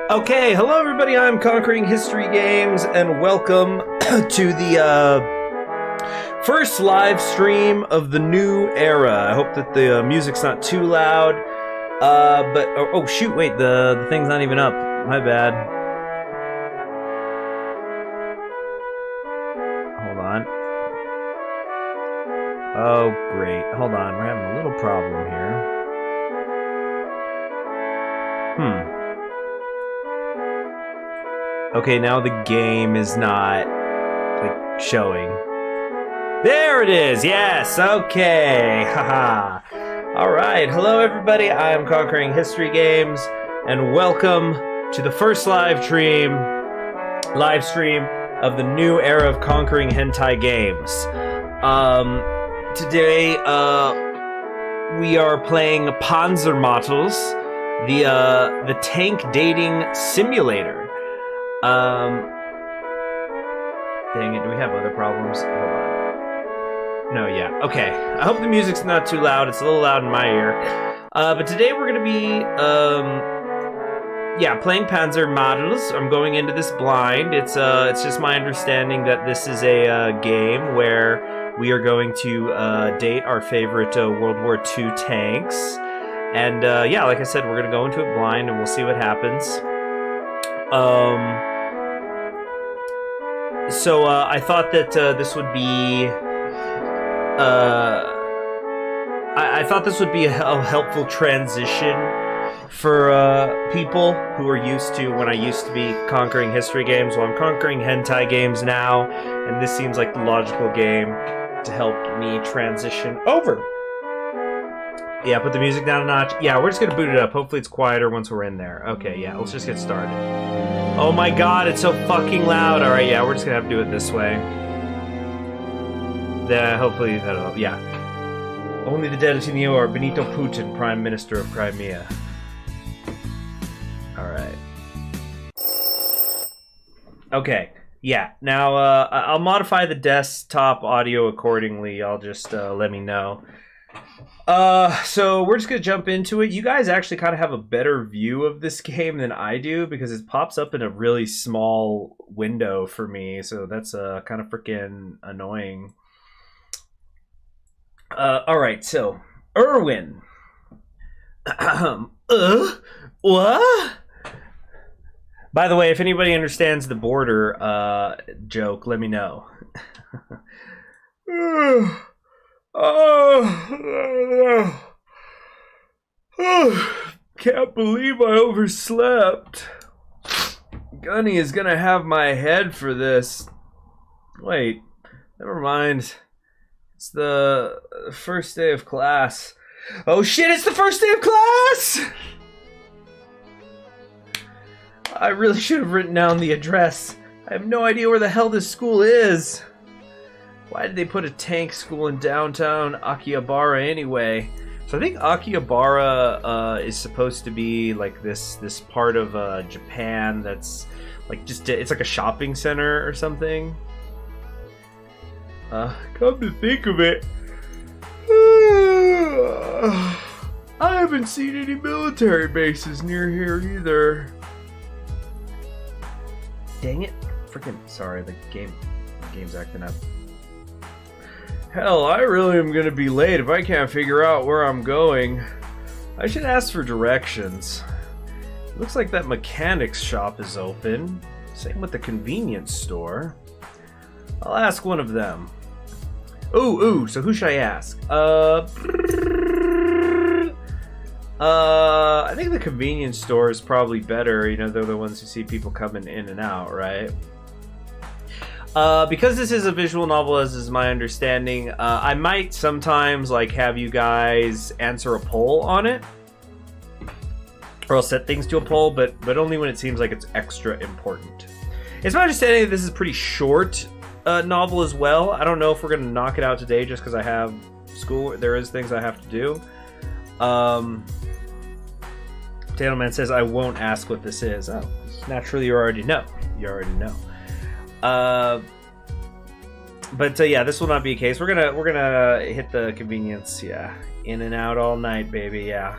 Okay, hello everybody, I'm Conquering History Games, and welcome to the first live stream of the new era. I hope that the music's not too loud, oh shoot, wait, the thing's not even up. My bad. Hold on. Oh, great. Hold on, we're having a little problem here. Okay, now the game is not, like, showing. There it is! Yes! Okay! Haha! Alright, hello everybody, I am Conquering History Games, and welcome to the first live stream of the new era of Conquering Hentai Games. Today, we are playing Panzermadels, the tank dating simulator. Dang it, do we have other problems? Hold on. No, yeah, okay. I hope the music's not too loud. It's a little loud in my ear. But today we're gonna be, playing Panzermadels. I'm going into this blind. It's just my understanding that this is a game where we are going to date our favorite World War II tanks. And like I said, we're gonna go into it blind and we'll see what happens. So I thought that this would be I thought this would be a helpful transition for people who are used to when I used to be conquering history games. Well, I'm conquering hentai games now, and this seems like the logical game to help me transition over. Yeah, put the music down a notch. Yeah, we're just gonna boot it up. Hopefully it's quieter once we're in there. Okay, yeah, let's just get started. Oh my god, it's so fucking loud. Alright, yeah, we're just gonna have to do it this way. Hopefully that'll, yeah. Only the dead to you are Benito Putin, Prime Minister of Crimea. Alright. Okay, yeah. Now, I'll modify the desktop audio accordingly. I'll just, let me know. So we're just gonna jump into it. You guys actually kind of have a better view of this game than I do because it pops up in a really small window for me, so that's kind of freaking annoying. Alright, so Irwin. What? By the way, if anybody understands the border joke, let me know. Can't believe I overslept. Gunny is gonna have my head for this. Wait, never mind. It's the first day of class. Oh shit, it's the first day of class! I really should have written down the address. I have no idea where the hell this school is. Why did they put a tank school in downtown Akihabara anyway? So I think Akihabara is supposed to be like this part of Japan that's like it's like a shopping center or something. Come to think of it, I haven't seen any military bases near here either. Dang it. Freaking sorry, the game's acting up. Hell, I really am gonna be late if I can't figure out where I'm going. I should ask for directions. Looks like that mechanic's shop is open. Same with the convenience store. I'll ask one of them. Ooh, so who should I ask? I think the convenience store is probably better. You know, they're the ones who see people coming in and out, right? Because this is a visual novel, as is my understanding, I might sometimes like have you guys answer a poll on it, or I'll set things to a poll, but only when it seems like it's extra important. It's my understanding that this is a pretty short novel as well. I don't know if we're gonna knock it out today just because I have school. There is things I have to do. Potato Man says I won't ask what this is. Oh, naturally you already know. You already know. But yeah, this will not be a case. We're gonna hit the convenience. Yeah, in and out all night, baby. Yeah,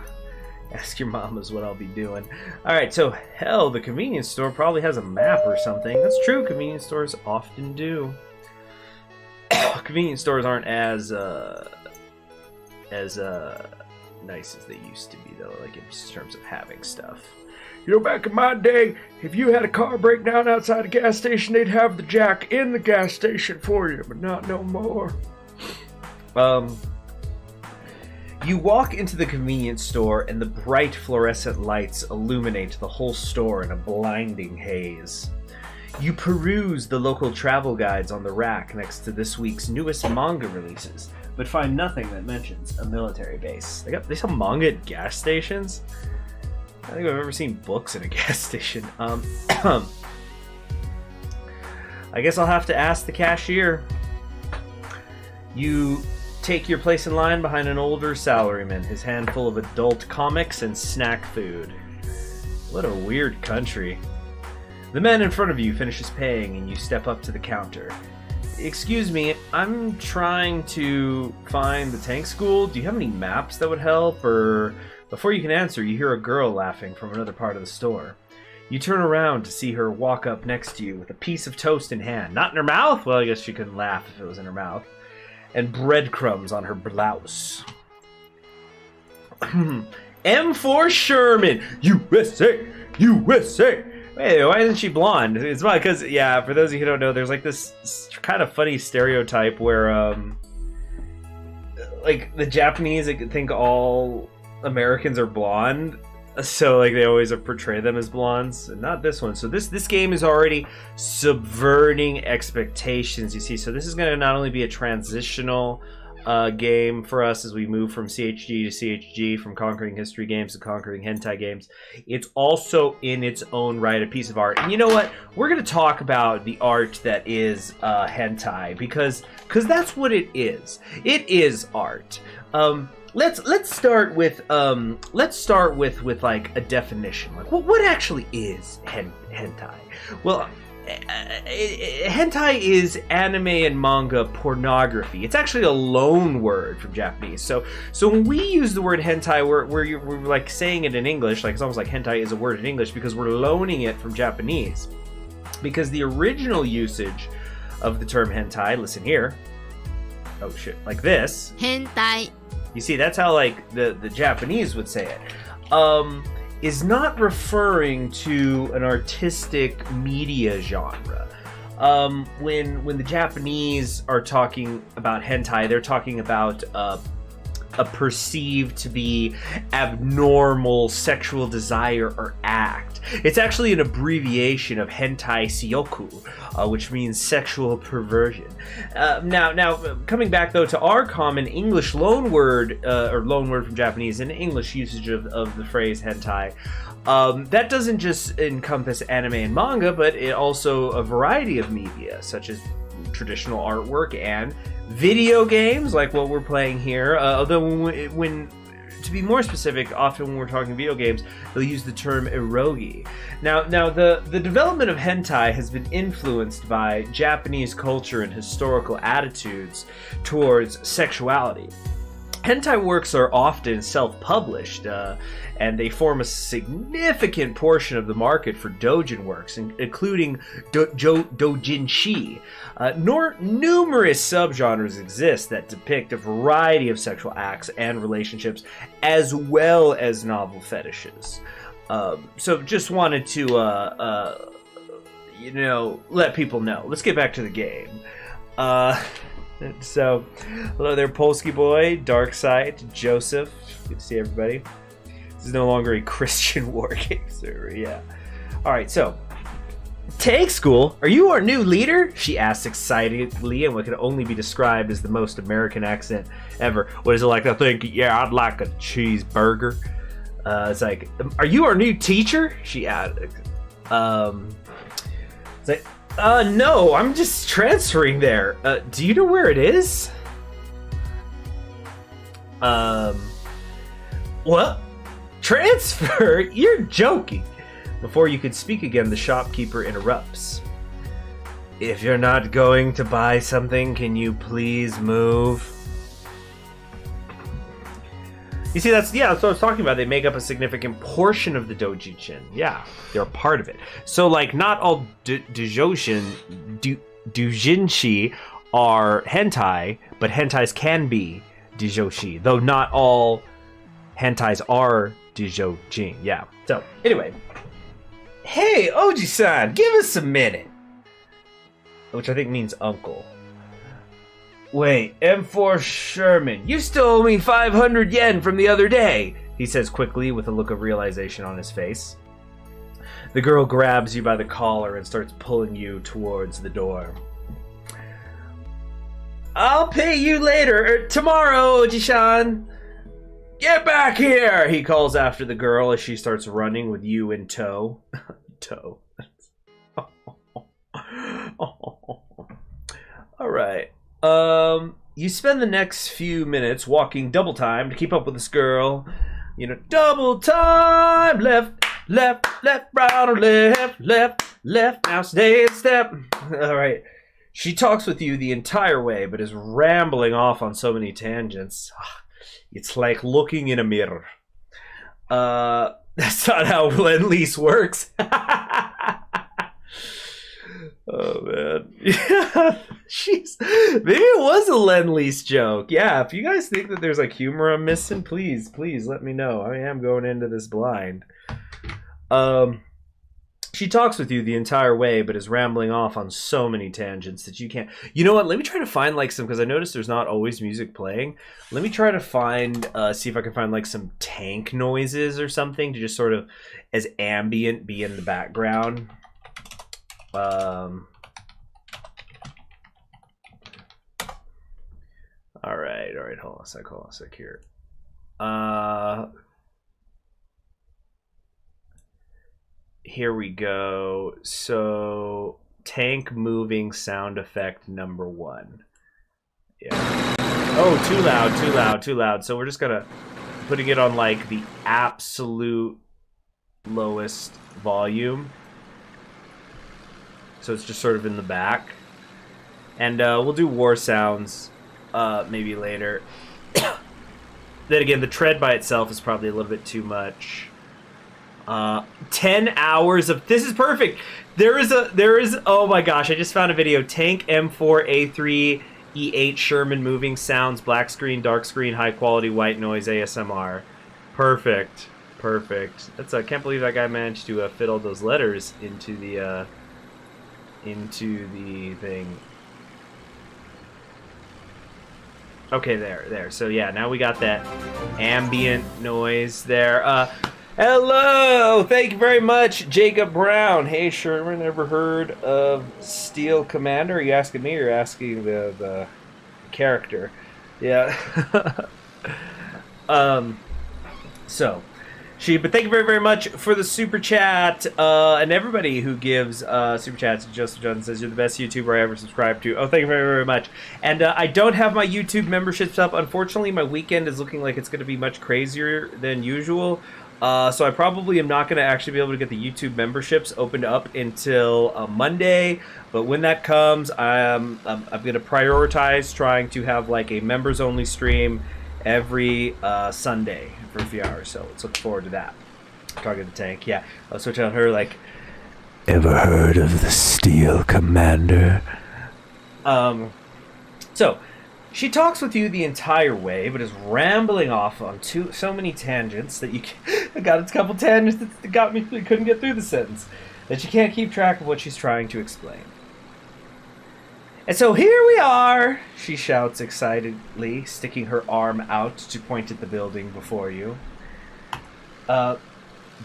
Ask your mom is what I'll be doing. Alright, so hell, the convenience store probably has a map or something. That's true, convenience stores often do. Convenience stores aren't as nice as they used to be, though, like in terms of having stuff. You know, back in my day, if you had a car break down outside a gas station, they'd have the jack in the gas station for you, but not no more. You walk into the convenience store and the bright fluorescent lights illuminate the whole store in a blinding haze. You peruse the local travel guides on the rack next to this week's newest manga releases, but find nothing that mentions a military base. They sell manga at gas stations? I don't think I've ever seen books at a gas station. I guess I'll have to ask the cashier. You take your place in line behind an older salaryman, his hand full of adult comics and snack food. What a weird country. The man in front of you finishes paying and you step up to the counter. Excuse me, I'm trying to find the tank school. Do you have any maps that would help? Or before you can answer, you hear a girl laughing from another part of the store. You turn around to see her walk up next to you with a piece of toast in hand. Not in her mouth? Well, I guess she couldn't laugh if it was in her mouth. And breadcrumbs on her blouse. M4 Sherman, USA, USA. Hey, why isn't she blonde? It's not because, yeah, for those of you who don't know, there's like this kind of funny stereotype where, like, the Japanese think all Americans are blonde, so like they always portray them as blondes, and not this one. So this game is already subverting expectations, you see. So this is going to not only be a transitional game for us as we move from CHG to CHG, from conquering history games to conquering hentai games. It's also in its own right a piece of art. And you know what? We're going to talk about the art that is hentai because that's what it is. It is art. Let's start with like a definition. Like what actually is hentai? Well, hentai is anime and manga pornography. It's actually a loan word from Japanese. So when we use the word hentai, we're like saying it in English. Like it's almost like hentai is a word in English because we're loaning it from Japanese. Because the original usage of the term hentai, listen here. Oh shit, like this. Hentai. You see, that's how like the Japanese would say it. Is not referring to an artistic media genre. When the Japanese are talking about hentai, they're talking about a perceived to be abnormal sexual desire or act. It's actually an abbreviation of hentai syoku, which means sexual perversion. Now, coming back though to our common English loan word, or loan word from Japanese, and English usage of the phrase hentai, that doesn't just encompass anime and manga, but it also a variety of media, such as traditional artwork and video games like what we're playing here. Although when to be more specific, often when we're talking video games, they'll use the term eroge. Now the development of hentai has been influenced by Japanese culture and historical attitudes towards sexuality. Hentai works are often self-published, and they form a significant portion of the market for doujin works, including doujinshi. Numerous subgenres exist that depict a variety of sexual acts and relationships, as well as novel fetishes. So just wanted to, let people know. Let's get back to the game. So, hello there, Polsky Boy, Darkside, Joseph. Good to see everybody. This is no longer a Christian war game server, yeah. Alright, so, Tank School, are you our new leader? She asks excitedly in what can only be described as the most American accent ever. What is it like to think? Yeah, I'd like a cheeseburger. It's like, are you our new teacher? She added. It's like, no, I'm just transferring there. Do you know where it is? What? Transfer? You're joking. Before you could speak again, the shopkeeper interrupts. If you're not going to buy something, can you please move? You see, that's what I was talking about. They make up a significant portion of the doujinshi. Yeah, they're a part of it. So, like, not all doujinshi are hentai, but hentais can be doujinshi, though not all hentais are doujinshi. Yeah. So, anyway. Hey, Oji-san, give us a minute. Which I think means uncle. Wait, M4 Sherman, you still owe me 500 yen from the other day, he says quickly with a look of realization on his face. The girl grabs you by the collar and starts pulling you towards the door. I'll pay you later, tomorrow, Oji-san. Get back here, he calls after the girl as she starts running with you in tow. Tow. All right. You spend the next few minutes walking double time to keep up with this girl. You know, double time, left, right, or left. Now stay in step. All right. She talks with you the entire way, but is rambling off on so many tangents. It's like looking in a mirror. That's not how Lend-Lease works. Oh man, yeah, maybe it was a Lend-Lease joke. Yeah, if you guys think that there's like humor I'm missing, please let me know. I am going into this blind. She talks with you the entire way, but is rambling off on so many tangents that you can't. You know what? Let me try to find like some, because I noticed there's not always music playing. Let me try to find, see if I can find like some tank noises or something to just sort of as ambient be in the background. All right, hold on a sec here. Here we go. So, tank moving sound effect number 1. Yeah. Oh, too loud. So we're just gonna putting it on like the absolute lowest volume. So it's just sort of in the back. And we'll do war sounds maybe later. Then again, the tread by itself is probably a little bit too much. 10 hours of... This is perfect! There is... Oh my gosh, I just found a video. Tank M4A3 E8 Sherman moving sounds, black screen, dark screen, high quality, white noise, ASMR. Perfect. That's... I can't believe that guy managed to fit all those letters into the thing. Okay, there. So yeah, now we got that ambient noise there. Hello! Thank you very much, Jacob Brown. Hey, Sherman, ever heard of Steel Commander? Are you asking me or are you asking the character? Yeah. But thank you very, very much for the super chat, and everybody who gives super chats. Joseph Johnson says, you're the best YouTuber I ever subscribed to. Oh, thank you very, very much. And I don't have my YouTube memberships up. Unfortunately, my weekend is looking like it's going to be much crazier than usual. So I probably am not going to actually be able to get the YouTube memberships opened up until Monday. But when that comes, I'm going to prioritize trying to have like a members-only stream every Sunday for a few hours. So let's look forward to that. Talking to the tank, yeah. I'll switch on her like, ever heard of the Steel Commander? So she talks with you the entire way, but is rambling off on so many tangents that you I got a couple tangents that got me couldn't get through the sentence, that you can't keep track of what she's trying to explain. And so here we are, she shouts excitedly, sticking her arm out to point at the building before you.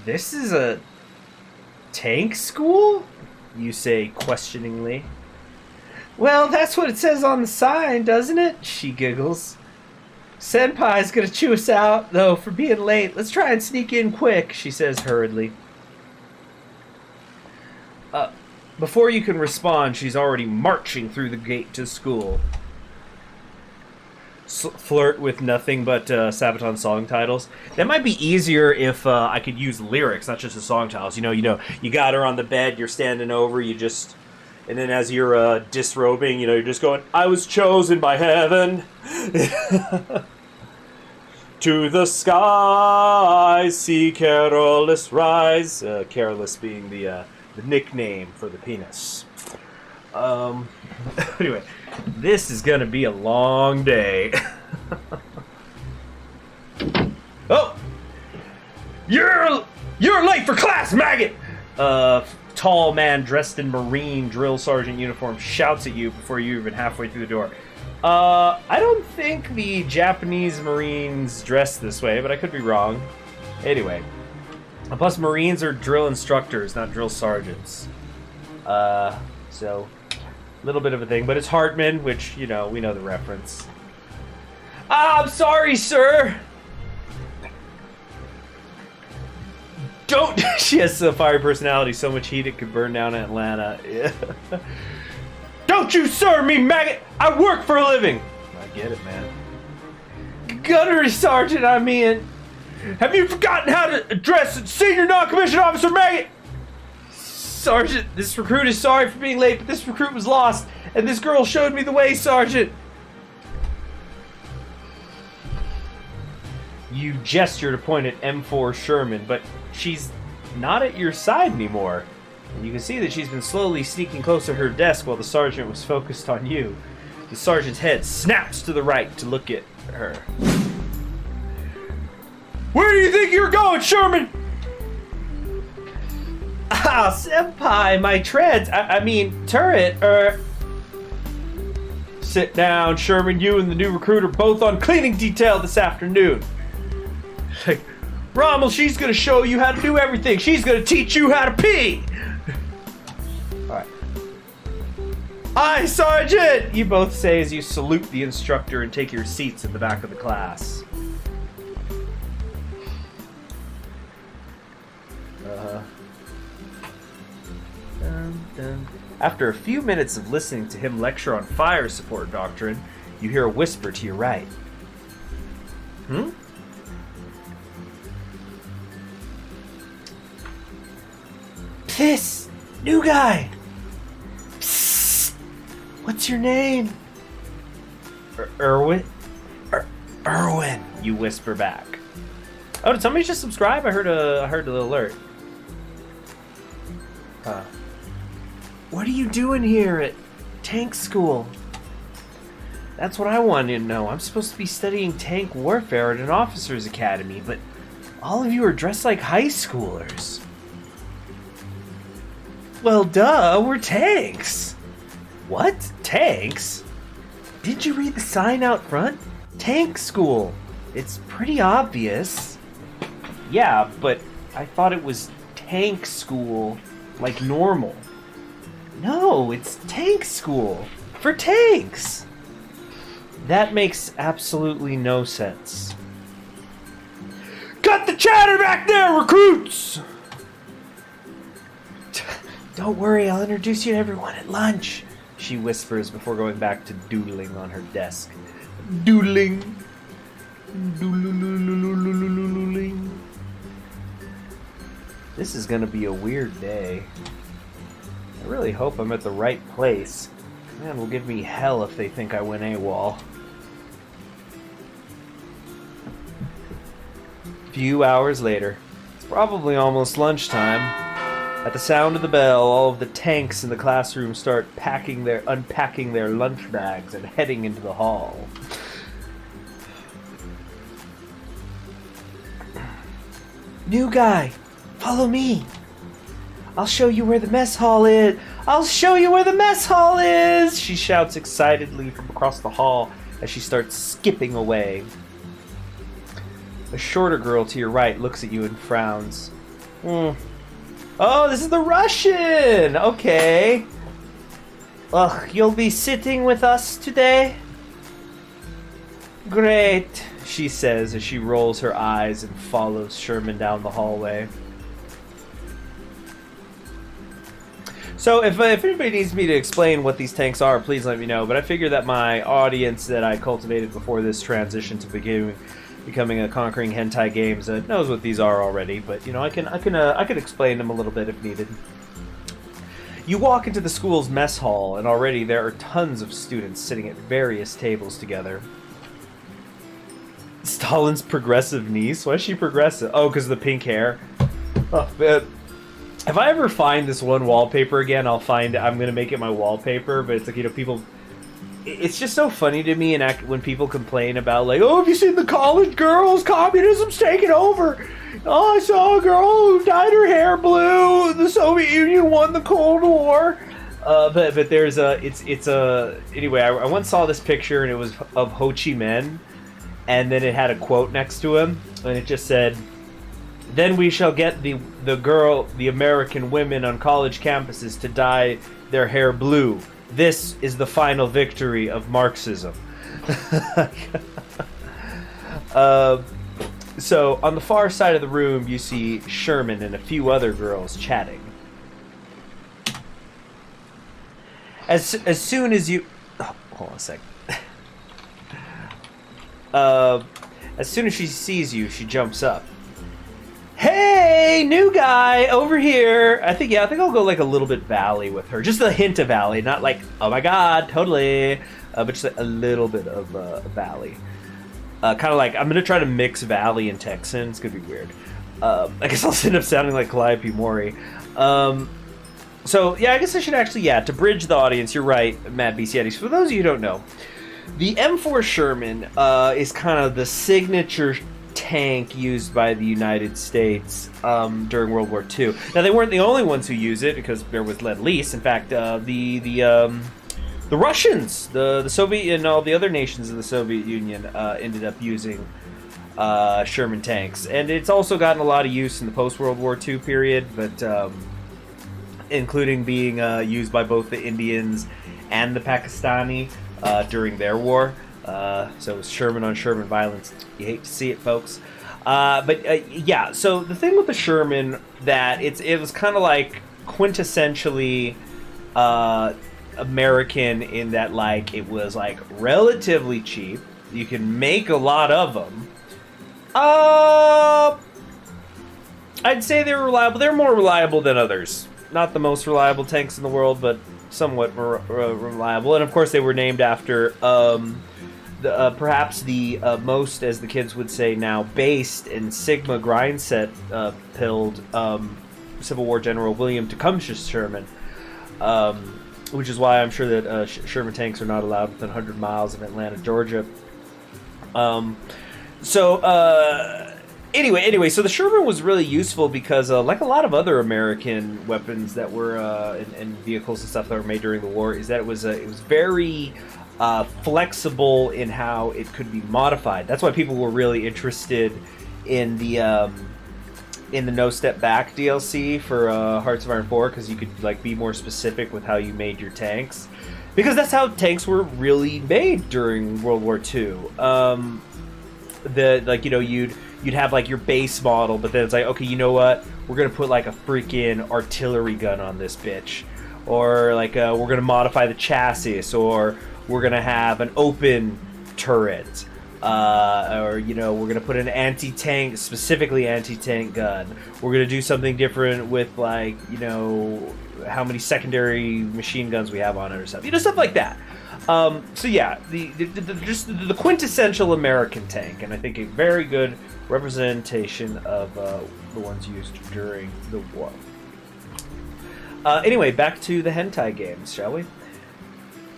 This is a tank school? You say questioningly. Well, that's what it says on the sign, doesn't it? She giggles. Senpai's gonna chew us out, though, for being late. Let's try and sneak in quick, she says hurriedly. Before you can respond, she's already marching through the gate to school. Flirt with nothing but Sabaton song titles. That might be easier if I could use lyrics, not just the song titles. You know, you got her on the bed, you're standing over, you just... And then as you're disrobing, you're just going, I was chosen by heaven To the skies, see Carolus rise. Carolus being the nickname for the penis. Anyway, this is gonna be a long day. Oh! You're late for class, maggot! Tall man dressed in Marine drill sergeant uniform shouts at you before you're even halfway through the door. I don't think the Japanese Marines dress this way, but I could be wrong. Anyway. Plus, Marines are drill instructors, not drill sergeants. So, a little bit of a thing. But it's Hartman, which, you know, we know the reference. I'm sorry, sir! Don't! She has a fiery personality, so much heat it could burn down Atlanta. Yeah. Don't you sir me, maggot! I work for a living! I get it, man. Gunnery sergeant, I mean. Have you forgotten how to address a senior non-commissioned officer, maggot? Sergeant, this recruit is sorry for being late, but this recruit was lost, and this girl showed me the way, Sergeant. You gesture to point at M4 Sherman, but she's not at your side anymore. And you can see that she's been slowly sneaking closer to her desk while the sergeant was focused on you. The sergeant's head snaps to the right to look at her. Where do you think you're going, Sherman? Ah, senpai, my treads. I mean, turret, Sit down, Sherman. You and the new recruit are both on cleaning detail this afternoon. Like, Rommel, she's gonna show you how to do everything. She's gonna teach you how to pee. Alright. Aye, Sergeant! You both say as you salute the instructor and take your seats at the back of the class. After a few minutes of listening to him lecture on fire support doctrine, you hear a whisper to your right. Hmm? This new guy. Psst. What's your name? Erwin. Erwin. You whisper back. Oh, did somebody just subscribe? I heard the alert. Huh. What are you doing here at tank school? That's what I wanted to know. I'm supposed to be studying tank warfare at an officer's academy, but all of you are dressed like high schoolers. Well, duh, we're tanks. What? Tanks? Did you read the sign out front? Tank school. It's pretty obvious. Yeah, but I thought it was tank school, like normal. No, it's tank school. For tanks. That makes absolutely no sense. Cut the chatter back there, recruits! Don't worry, I'll introduce you to everyone at lunch, she whispers before going back to doodling on her desk. Doodling. Doodling. This is gonna be a weird day. I really hope I'm at the right place. Man, will give me hell if they think I went AWOL. A few hours later. It's probably almost lunchtime. At the sound of the bell, all of the tanks in the classroom start unpacking their lunch bags and heading into the hall. New guy, follow me. I'll show you where the mess hall is. I'll show you where the mess hall is, she shouts excitedly from across the hall as she starts skipping away. A shorter girl to your right looks at you and frowns. Oh, this is the Russian! Okay. Ugh, you'll be sitting with us today? Great, she says as she rolls her eyes and follows Sherman down the hallway. So if anybody needs me to explain what these tanks are, please let me know. But I figure that my audience that I cultivated before this transition to becoming a Conquering Hentai Games knows what these are already. But you know, I can explain them a little bit if needed. You walk into the school's mess hall, and already there are tons of students sitting at various tables together. Stalin's progressive niece? Why is she progressive? Oh, because of the pink hair. Oh, man. If I ever find this one wallpaper again, I'm gonna make it my wallpaper, but it's like, you know, people... It's just so funny to me when people complain about, like, oh, have you seen the college girls? Communism's taking over. Oh, I saw a girl who dyed her hair blue. The Soviet Union won the Cold War. But there's anyway, I once saw this picture, and it was of Ho Chi Minh, and then it had a quote next to him, and it just said, "Then we shall get the American women on college campuses to dye their hair blue. This is the final victory of Marxism." So on the far side of the room, you see Sherman and a few other girls chatting. As soon as you... Oh, hold on a sec. As soon as she sees you, she jumps up. Hey, new guy, over here. I think I'll go like a little bit Valley with her. Just a hint of Valley, not like, oh my god, totally. But just a little bit of Valley. Kind of like, I'm going to try to mix Valley and Texan. It's going to be weird. I guess I'll end up sounding like Calliope Mori. So, yeah, I guess I should actually, to bridge the audience, you're right, Mad BC. For those of you who don't know, the M4 Sherman is kind of the signature tank used by the United States during World War II. Now, they weren't the only ones who used it, because there was Lend-Lease. In fact, the Russians, the Soviet, and all the other nations of the Soviet Union ended up using Sherman tanks. And it's also gotten a lot of use in the post-World War II period, but including being used by both the Indians and the Pakistani during their war. So it's Sherman on Sherman violence. You hate to see it, folks. But so the thing with the Sherman, that it was kind of like quintessentially American in that, like, it was like relatively cheap. You can make a lot of them. I'd say they're reliable. They're more reliable than others. Not the most reliable tanks in the world, but somewhat reliable. And of course, they were named after perhaps the most, as the kids would say now, based and Sigma grind set pilled Civil War General William Tecumseh Sherman. Which is why I'm sure that Sherman tanks are not allowed within 100 miles of Atlanta, Georgia. Anyway, so the Sherman was really useful because, like a lot of other American weapons that were and vehicles and stuff that were made during the war, is that it was very flexible in how it could be modified. That's why people were really interested in the No Step Back DLC for Hearts of Iron 4, because you could like be more specific with how you made your tanks, because that's how tanks were really made during World War II. You'd have like your base model, but then it's like, okay, you know what? We're gonna put like a freaking artillery gun on this bitch, or like we're gonna modify the chassis, or we're gonna have an open turret. Or, you know, we're going to put an anti-tank, specifically anti-tank gun. We're going to do something different with, like, you know, how many secondary machine guns we have on it or something. You know, stuff like that. So, yeah, just the quintessential American tank. And I think a very good representation of the ones used during the war. Anyway, back to the hentai games, shall we?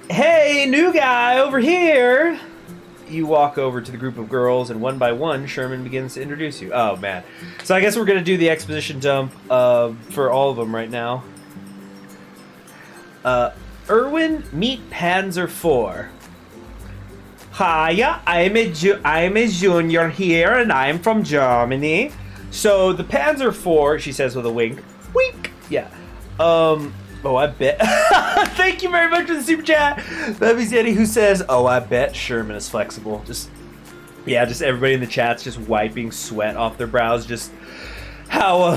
Hey, new guy over here! You walk over to the group of girls, and one by one, Sherman begins to introduce you. Oh, man. So I guess we're going to do the exposition dump for all of them right now. Erwin, meet Panzer IV. Hiya, I'm a junior here, and I'm from Germany. So the Panzer IV, she says with a wink. Wink! Yeah. Oh, I bet. Thank you very much for the super chat. Baby's Eddie, who says, oh, I bet Sherman is flexible. Just everybody in the chat's just wiping sweat off their brows. Just how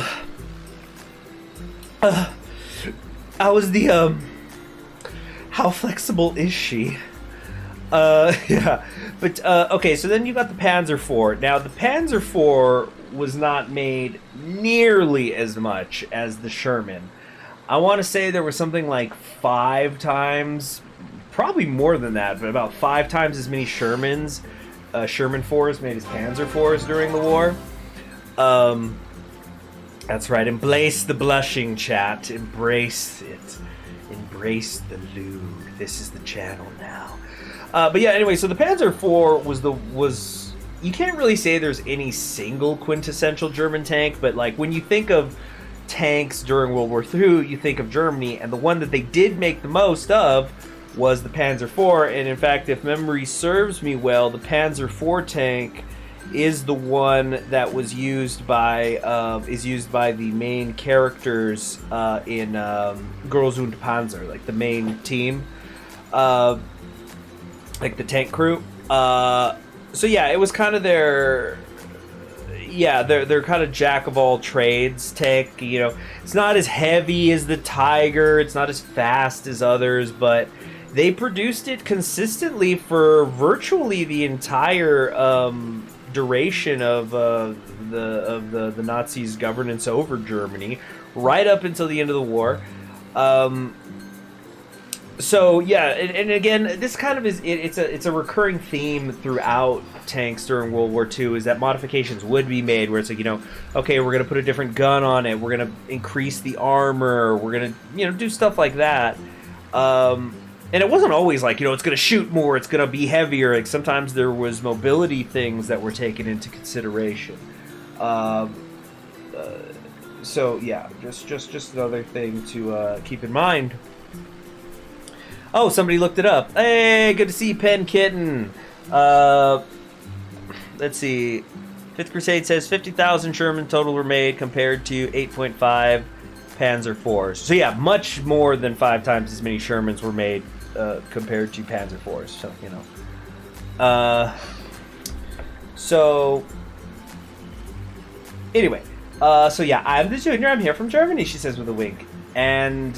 flexible is she? Yeah. But, okay, so then you got the Panzer IV. Now, the Panzer IV was not made nearly as much as the Sherman. I want to say there was something like 5 times, probably more than that, but about 5 times as many Shermans Sherman 4s made his Panzer 4s during the war. That's right. Embrace the blushing, chat. Embrace it. Embrace the lewd. This is the channel now. But yeah, anyway, so the Panzer IV was you can't really say there's any single quintessential German tank, but like when you think of tanks during World War II, you think of Germany, and the one that they did make the most of was the Panzer IV. And in fact, if memory serves me well, the Panzer IV tank is the one that was used by the main characters in Girls und Panzer, like the main team, like the tank crew. So yeah, it was kind of their kind of jack of all trades tank. You know, it's not as heavy as the Tiger, it's not as fast as others, but they produced it consistently for virtually the entire duration of the Nazis' governance over Germany, right up until the end of the war. So yeah, and again, this kind of it's a recurring theme throughout tanks during World War II, is that modifications would be made where it's like, you know, okay, we're gonna put a different gun on it, we're gonna increase the armor, we're gonna, you know, do stuff like that. And it wasn't always like, you know, it's going to shoot more, it's going to be heavier. Like sometimes there was mobility things that were taken into consideration. So yeah, just another thing to keep in mind. Oh, somebody looked it up. Hey, good to see you, Pen Kitten. Let's see. Fifth Crusade says 50,000 Sherman total were made compared to 8.5 Panzer IVs. So yeah, much more than 5 times as many Shermans were made compared to Panzer IVs. So, you know. So anyway, so yeah, I'm the Junior. I'm here from Germany, she says with a wink. And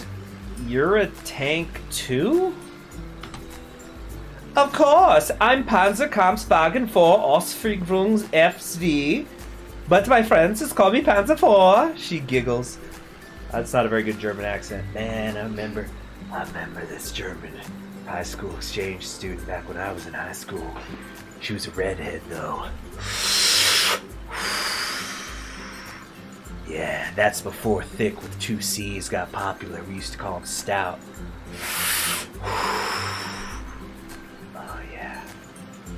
you're a tank too? Of course, I'm Panzerkampfwagen 4 Ausführungs FSV, but my friends just call me Panzer 4. She giggles. That's not a very good German accent. Man, I remember this German high school exchange student back when I was in high school. She was a redhead, though. Yeah, that's before thick with 2 C's got popular. We used to call them stout. Oh, yeah.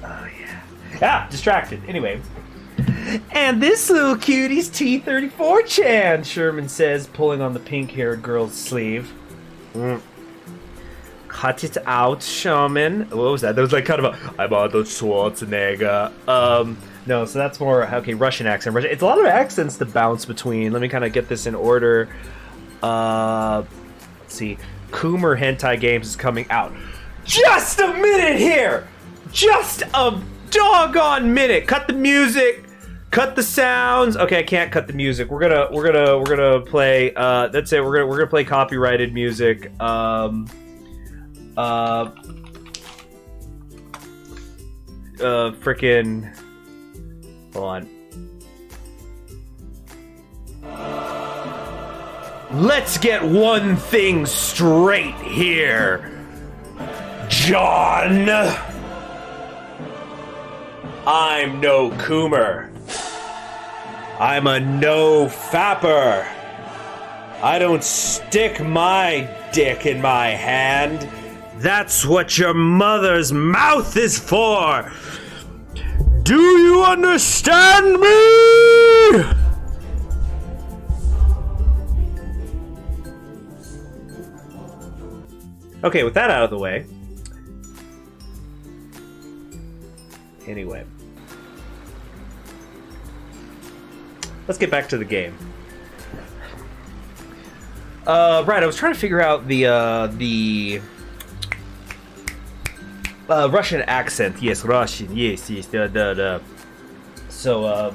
Oh, yeah. Ah, distracted. Anyway. And this little cutie's T-34 Chan, Sherman says, pulling on the pink-haired girl's sleeve. Cut it out, Sherman. What was that? That was like kind of a, I'm Arnold Schwarzenegger. No, so that's more, okay, Russian accent. It's a lot of accents to bounce between. Let me kind of get this in order. Let's see. Coomer Hentai Games is coming out. Just a minute here! Just a doggone minute! Cut the music! Cut the sounds. Okay, I can't cut the music. We're gonna play. That's it. We're gonna play copyrighted music. Frickin'. Hold on. Let's get one thing straight here, John. I'm no Coomer. I'm a no-fapper. I don't stick my dick in my hand. That's what your mother's mouth is for. Do you understand me? Okay, with that out of the way. Anyway. Let's get back to the game. Right, I was trying to figure out the Russian accent. Yes, Russian. Yes. So,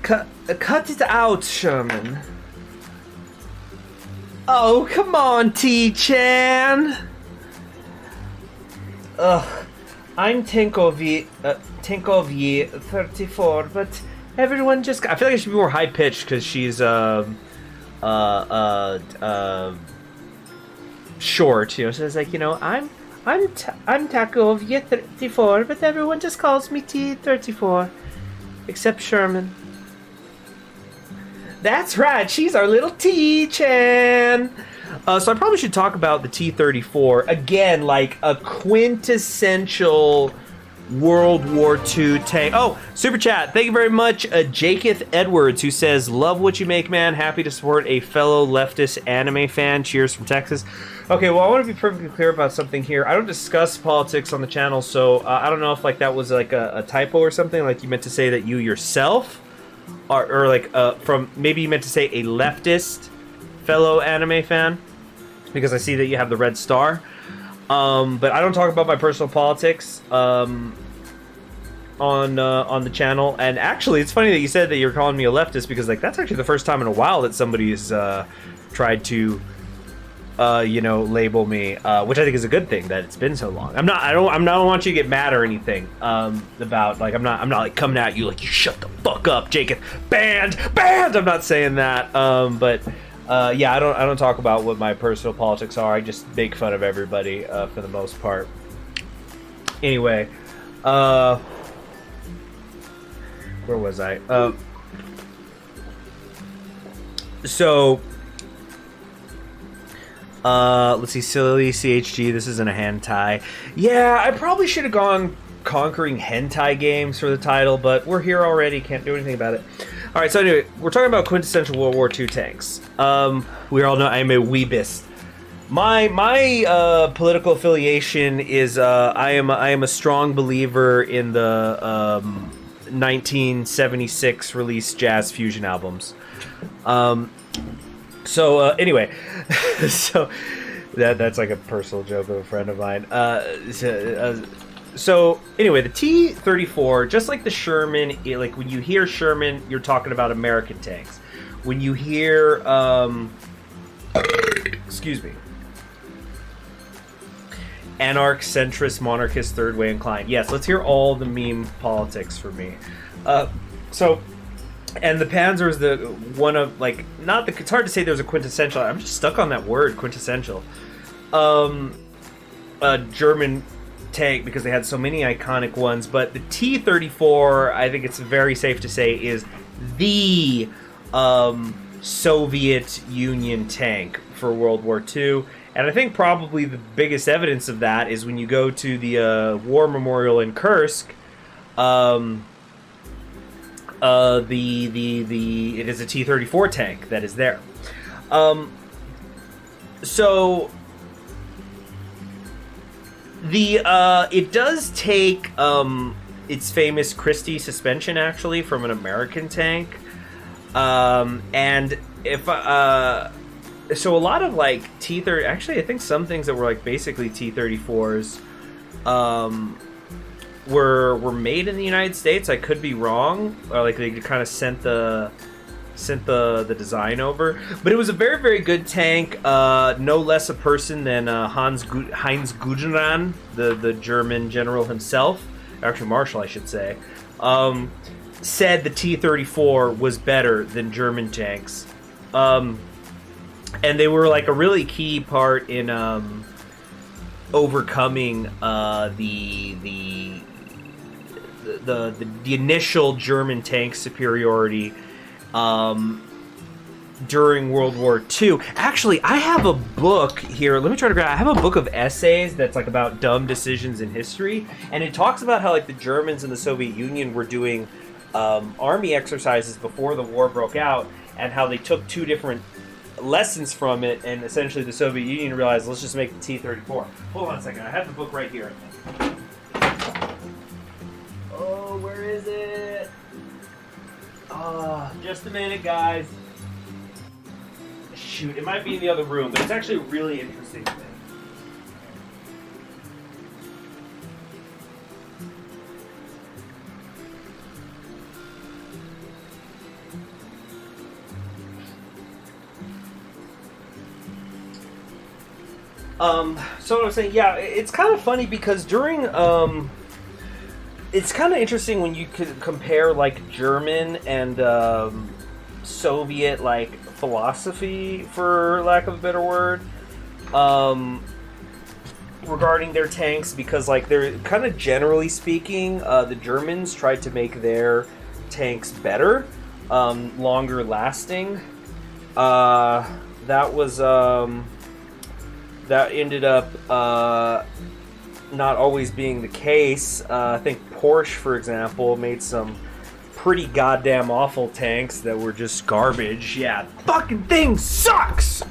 cut it out, Sherman. Oh, come on, T-Chan. Ugh, I'm Tankovy 34, but everyone just... I feel like I should be more high-pitched because she's, short, you know, so it's like, you know, I'm I'm Takovia 34, but everyone just calls me T-34. Except Sherman. That's right, she's our little T-Chan. So I probably should talk about the T-34. Again, like a quintessential World War II tank. Oh, super chat. Thank you very much, Jaketh Edwards, who says, love what you make, man. Happy to support a fellow leftist anime fan. Cheers from Texas. Okay, well, I want to be perfectly clear about something here. I don't discuss politics on the channel, so I don't know if like that was like a typo or something. Like you meant to say that you yourself or like from maybe you meant to say a leftist fellow anime fan, because I see that you have the red star. But I don't talk about my personal politics on the channel. And actually, it's funny that you said that you're calling me a leftist, because like that's actually the first time in a while that somebody's tried to label me, which I think is a good thing that it's been so long. I don't want you to get mad or anything about like I'm not like coming at you like you shut the fuck up, Jacob. Banned. I'm not saying that. But yeah, I don't talk about what my personal politics are. I just make fun of everybody for the most part. Anyway, where was I? Let's see, Silly CHG, this isn't a hentai. Yeah, I probably should have gone conquering hentai games for the title, but we're here already, can't do anything about it. Alright, so anyway, we're talking about quintessential World War II tanks. We all know I'm a weebist. My political affiliation is I am a strong believer in the 1976 released jazz fusion albums. Anyway, so that's like a personal joke of a friend of mine. So anyway, the T-34, just like the Sherman, like when you hear Sherman, you're talking about American tanks. When you hear, excuse me, anarch, centrist, monarchist, third way inclined. Yes, let's hear all the meme politics for me. And the Panzer is the one of, like, not the, it's hard to say there's a quintessential, I'm just stuck on that word, quintessential. German tank, because they had so many iconic ones, but the T-34, I think it's very safe to say, is the Soviet Union tank for World War II. And I think probably the biggest evidence of that is when you go to the War Memorial in Kursk. It is a T-34 tank that is there. It does take its famous Christie suspension actually from an American tank, and if so a lot of like T-30, actually I think some things that were like basically T-34s were made in the United States. I could be wrong, or like they kind of sent the design over, but it was a very, very good tank. No less a person than Heinz Guderian, the German general himself, actually Marshal I should say, said the T-34 was better than German tanks, and they were like a really key part in overcoming the initial German tank superiority during World War II. Actually, I have a book here. Let me try to grab. I have a book of essays that's like about dumb decisions in history, and it talks about how like the Germans and the Soviet Union were doing army exercises before the war broke out, and how they took two different lessons from it, and essentially the Soviet Union realized, let's just make the T-34. Hold on a second. I have the book right here. Oh, where is it? Just a minute, guys. Shoot, it might be in the other room, but it's actually a really interesting thing. So what I was saying, yeah, it's kind of funny because during, it's kind of interesting when you could compare like German and Soviet like philosophy, for lack of a better word. regarding their tanks because, like, they're kind of generally speaking, the Germans tried to make their tanks better, longer lasting. That was that ended up not always being the case. I think Porsche, for example, made some pretty goddamn awful tanks that were just garbage. Yeah, fucking thing sucks.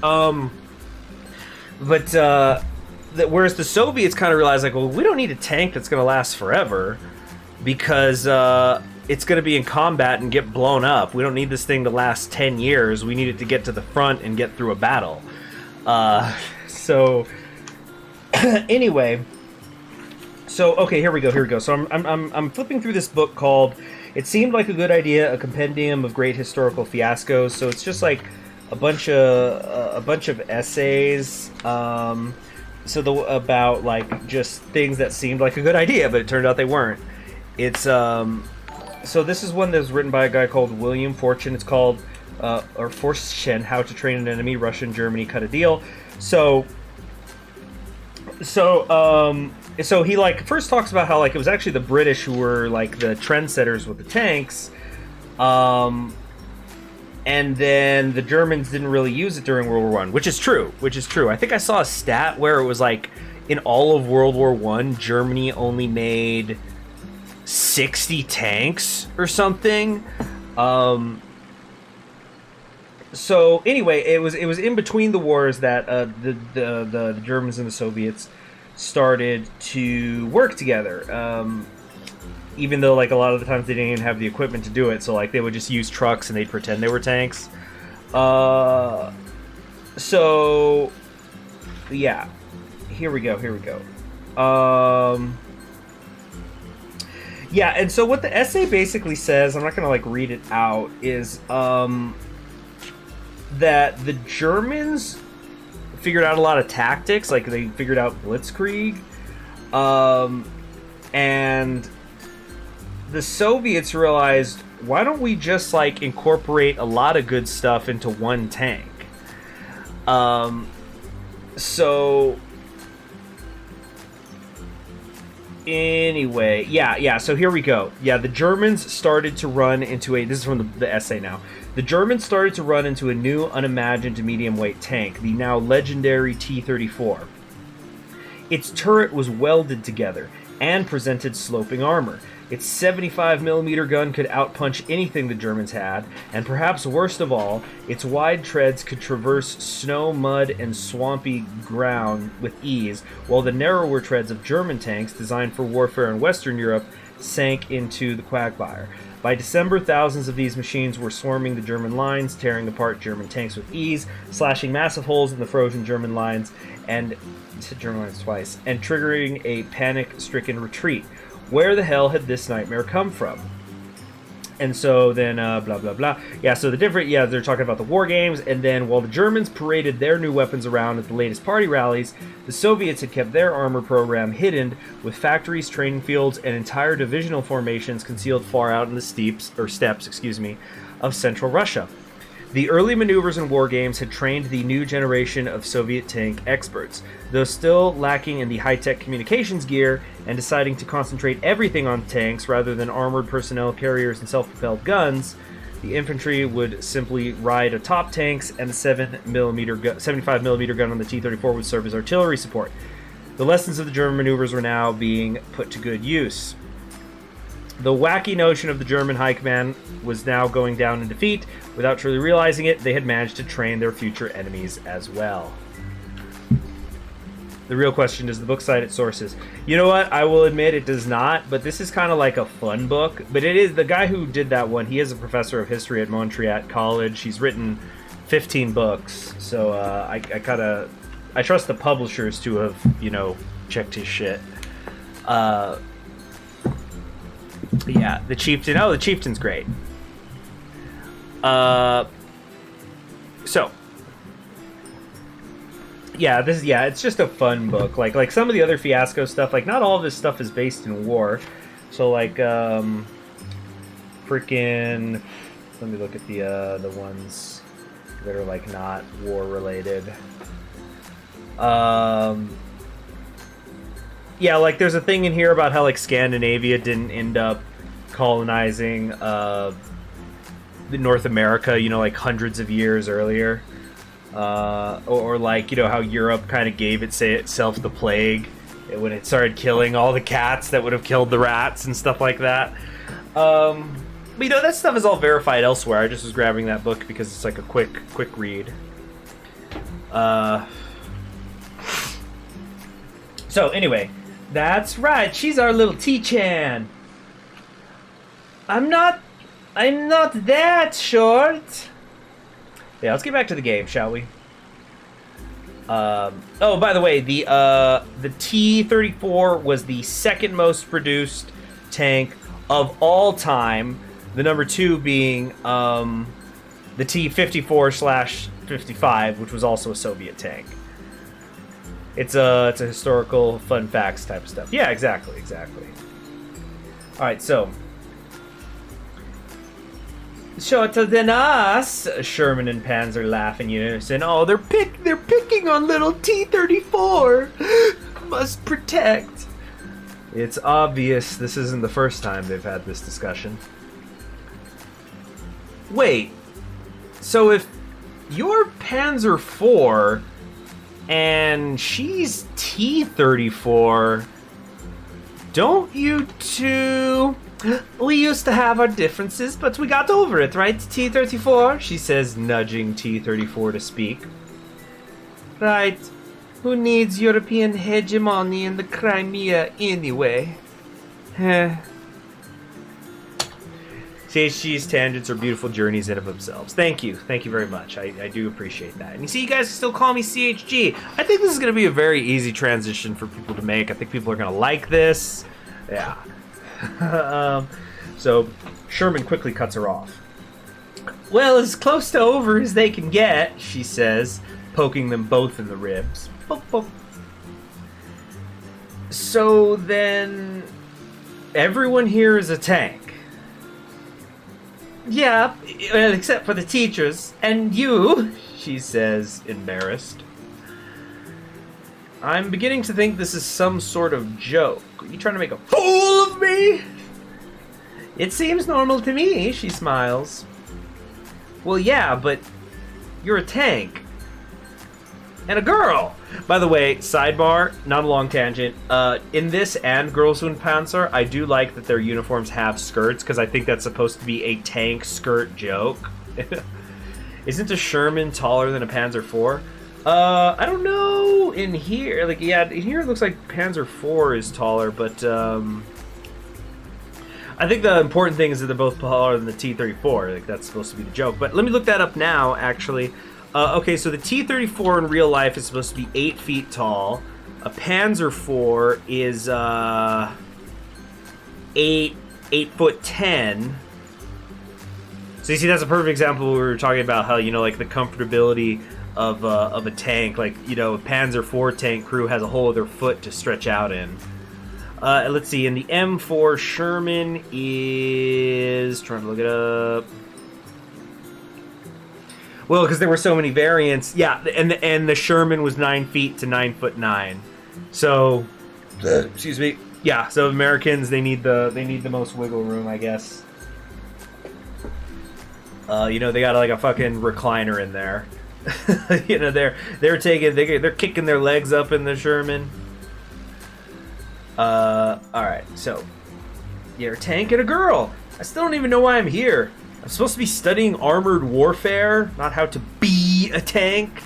Whereas the Soviets kind of realized, like, well, we don't need a tank that's going to last forever because it's going to be in combat and get blown up. We don't need this thing to last 10 years. We need it to get to the front and get through a battle. Anyway, so okay, here we go. So I'm flipping through this book called "It Seemed Like a Good Idea: A Compendium of Great Historical Fiascos." So it's just like a bunch of essays. About like just things that seemed like a good idea, but it turned out they weren't. It's so this is one that was written by a guy called William Fortune. It's called or Fortune: How to Train an Enemy. Russia and Germany Cut a Deal. So he like first talks about how like it was actually the British who were like the trendsetters with the tanks, and then the Germans didn't really use it during World War I, which is true. I think I saw a stat where it was like in all of World War I, Germany only made 60 tanks or something. So anyway, it was in between the wars that the Germans and the Soviets started to work together. Even though like a lot of the times they didn't even have the equipment to do it, so like they would just use trucks and they'd pretend they were tanks. So yeah, here we go. Yeah, and so what the essay basically says, I'm not gonna like read it out, is that the Germans figured out a lot of tactics, like they figured out blitzkrieg, and the Soviets realized, why don't we just like incorporate a lot of good stuff into one tank? So anyway, yeah, so here we go. Yeah, the Germans started to run into this is from the essay now. The Germans started to run into a new, unimagined medium-weight tank, the now legendary T-34. Its turret was welded together and presented sloping armor. Its 75mm gun could outpunch anything the Germans had, and perhaps worst of all, its wide treads could traverse snow, mud, and swampy ground with ease, while the narrower treads of German tanks, designed for warfare in Western Europe, sank into the quagmire. By December, thousands of these machines were swarming the German lines, tearing apart German tanks with ease, slashing massive holes in the frozen German lines, and triggering a panic-stricken retreat. Where the hell had this nightmare come from? And so then, blah, blah, blah. Yeah, so they're talking about the war games, and then while the Germans paraded their new weapons around at the latest party rallies, the Soviets had kept their armor program hidden, with factories, training fields, and entire divisional formations concealed far out in the steppes, of central Russia. The early maneuvers and war games had trained the new generation of Soviet tank experts. Though still lacking in the high-tech communications gear and deciding to concentrate everything on tanks rather than armored personnel carriers and self-propelled guns, the infantry would simply ride atop tanks, and the 75mm gun on the T-34 would serve as artillery support. The lessons of the German maneuvers were now being put to good use. The wacky notion of the German high command was now going down in defeat. Without truly realizing it, they had managed to train their future enemies as well. The real question, does the book cite its sources? You know what? I will admit it does not, but this is kind of like a fun book. But it is, the guy who did that one, he is a professor of history at Montreat College. He's written 15 books, so I trust the publishers to have, checked his shit. Yeah, the Chieftain. Oh, the Chieftain's great. So yeah, it's just a fun book. Like some of the other Fiasco stuff, like not all of this stuff is based in war. So like freaking, let me look at the ones that are like not war related. yeah, like there's a thing in here about how like Scandinavia didn't end up colonizing North America, you know, like hundreds of years earlier. Or like, you know, how Europe kind of gave itself the plague when it started killing all the cats that would have killed the rats and stuff like that. But, you know, that stuff is all verified elsewhere. I just was grabbing that book because it's like a quick read. So, anyway, that's right. She's our little T-Chan. I'm not that short. Yeah, let's get back to the game, shall we? Oh, by the way, the T-34 was the second most produced tank of all time. The number 2 being the T-54/55, which was also a Soviet tank. It's a historical fun facts type of stuff. Yeah, exactly. All right, so. Shorter than us, Sherman and Panzer laugh in unison. Oh, they're picking on little T-34. Must protect. It's obvious this isn't the first time they've had this discussion. Wait, so if you're Panzer IV and she's T-34, don't you two... We used to have our differences, but we got over it, right, T-34? She says, nudging T-34 to speak. Right. Who needs European hegemony in the Crimea anyway? CHG's tangents are beautiful journeys in of themselves. Thank you very much. I do appreciate that. And you see, you guys still call me CHG. I think this is going to be a very easy transition for people to make. I think people are going to like this. Yeah. So Sherman quickly cuts her off. Well, as close to over as they can get, she says, poking them both in the ribs. Poke, poke. So then, everyone here is a tank. Yeah, well, except for the teachers. And you, she says, embarrassed. I'm beginning to think this is some sort of joke. Are you trying to make a fool of me? It seems normal to me, she smiles. Well, yeah, but you're a tank. And a girl! By the way, sidebar, not a long tangent. In this and Girls und Panzer, I do like that their uniforms have skirts, because I think that's supposed to be a tank skirt joke. Isn't a Sherman taller than a Panzer IV? I don't know in here. Like, yeah, in here it looks like Panzer IV is taller, but I think the important thing is that they're both taller than the T-34. Like, that's supposed to be the joke. But let me look that up now, actually. Okay, so the T-34 in real life is supposed to be 8 feet tall. A Panzer IV is 8'10". So you see, that's a perfect example where we were talking about how, you know, like the comfortability of a tank. Like, you know, a Panzer IV tank crew has a whole other foot to stretch out in. Let's see, in the M4, Sherman is... trying to look it up. Well, because there were so many variants. Yeah, and the Sherman was 9 feet to 9'9". So, excuse me. Yeah, so Americans, they need the most wiggle room, I guess. You know, they got like a fucking recliner in there. You know, they're kicking their legs up in the Sherman. All right, so you're a tank and a girl. I still don't even know why I'm here. I'm supposed to be studying armored warfare, not how to be a tank.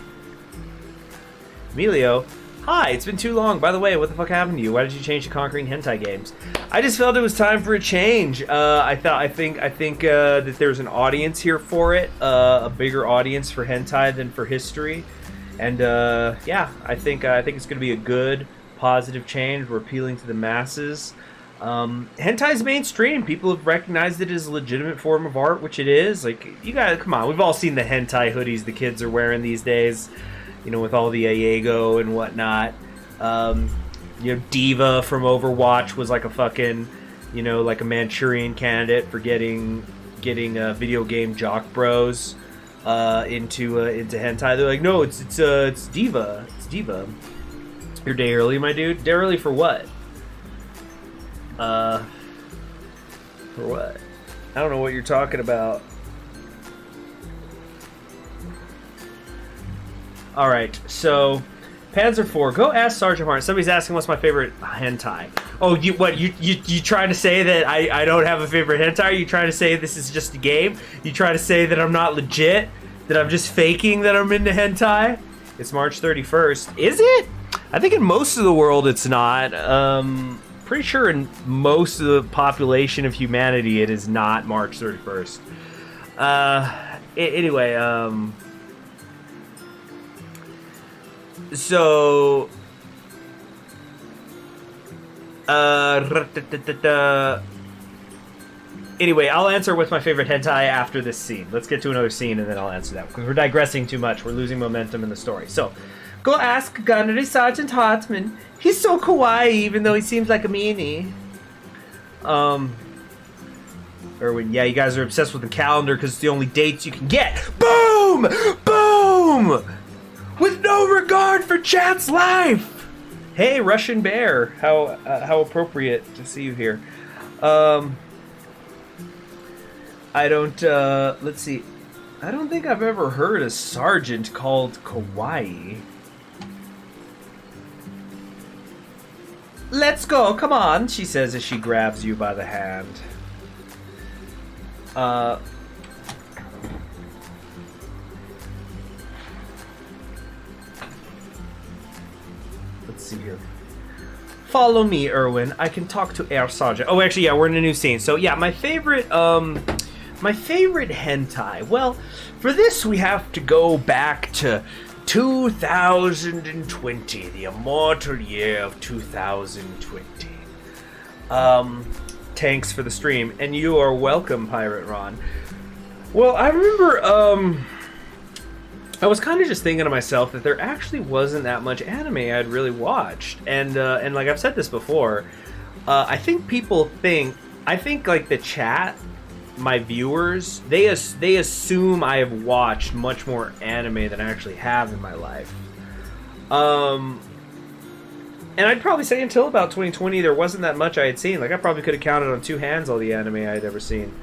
Emilio, hi, it's been too long. By the way, what the fuck happened to you? Why did you change to Conquering Hentai games? I just felt it was time for a change. I think that there's an audience here for it, a bigger audience for hentai than for history, and yeah, I think it's going to be a good, positive change. We're appealing to the masses. Hentai's mainstream. People have recognized it as a legitimate form of art, which it is. Like, you guys, come on, we've all seen the hentai hoodies the kids are wearing these days, you know, with all the Iago and whatnot. You know, Diva from Overwatch was like a fucking, you know, like a Manchurian candidate for getting video game jock bros into hentai. They're like, no, it's Diva. It's Diva. You're day early, my dude. Day early for what? For what? I don't know what you're talking about. Alright, so Panzer IV, go ask Sergeant Martin. Somebody's asking what's my favorite hentai. Oh, you trying to say that I don't have a favorite hentai? Are you trying to say this is just a game? You trying to say that I'm not legit? That I'm just faking that I'm into hentai? It's March 31st. Is it? I think in most of the world it's not. Pretty sure in most of the population of humanity it is not March 31st. Anyway, so anyway, I'll answer what's my favorite hentai after this scene. Let's get to another scene and then I'll answer that because we're digressing too much. We're losing momentum in the story. So, go ask Gunnery Sergeant Hartman. He's so kawaii, even though he seems like a meanie. Erwin, yeah, you guys are obsessed with the calendar because it's the only dates you can get. Boom! Boom! With no regard for chat's life! Hey, Russian Bear. How appropriate to see you here. I don't, let's see. I don't think I've ever heard a sergeant called kawaii. Let's go, come on, she says as she grabs you by the hand. Let's see here. Follow me, Erwin. I can talk to Air Sergeant. Oh, actually, yeah, we're in a new scene. So, yeah, my favorite hentai. Well, for this, we have to go back to 2020, the immortal year of 2020. Thanks for the stream, and you are welcome, Pirate Ron. Well, I remember, I was kind of just thinking to myself that there actually wasn't that much anime I'd really watched, and like I've said this before, I think like the chat, my viewers, they assume I have watched much more anime than I actually have in my life. And I'd probably say until about 2020 there wasn't that much I had seen. Like I probably could have counted on two hands all the anime I had ever seen.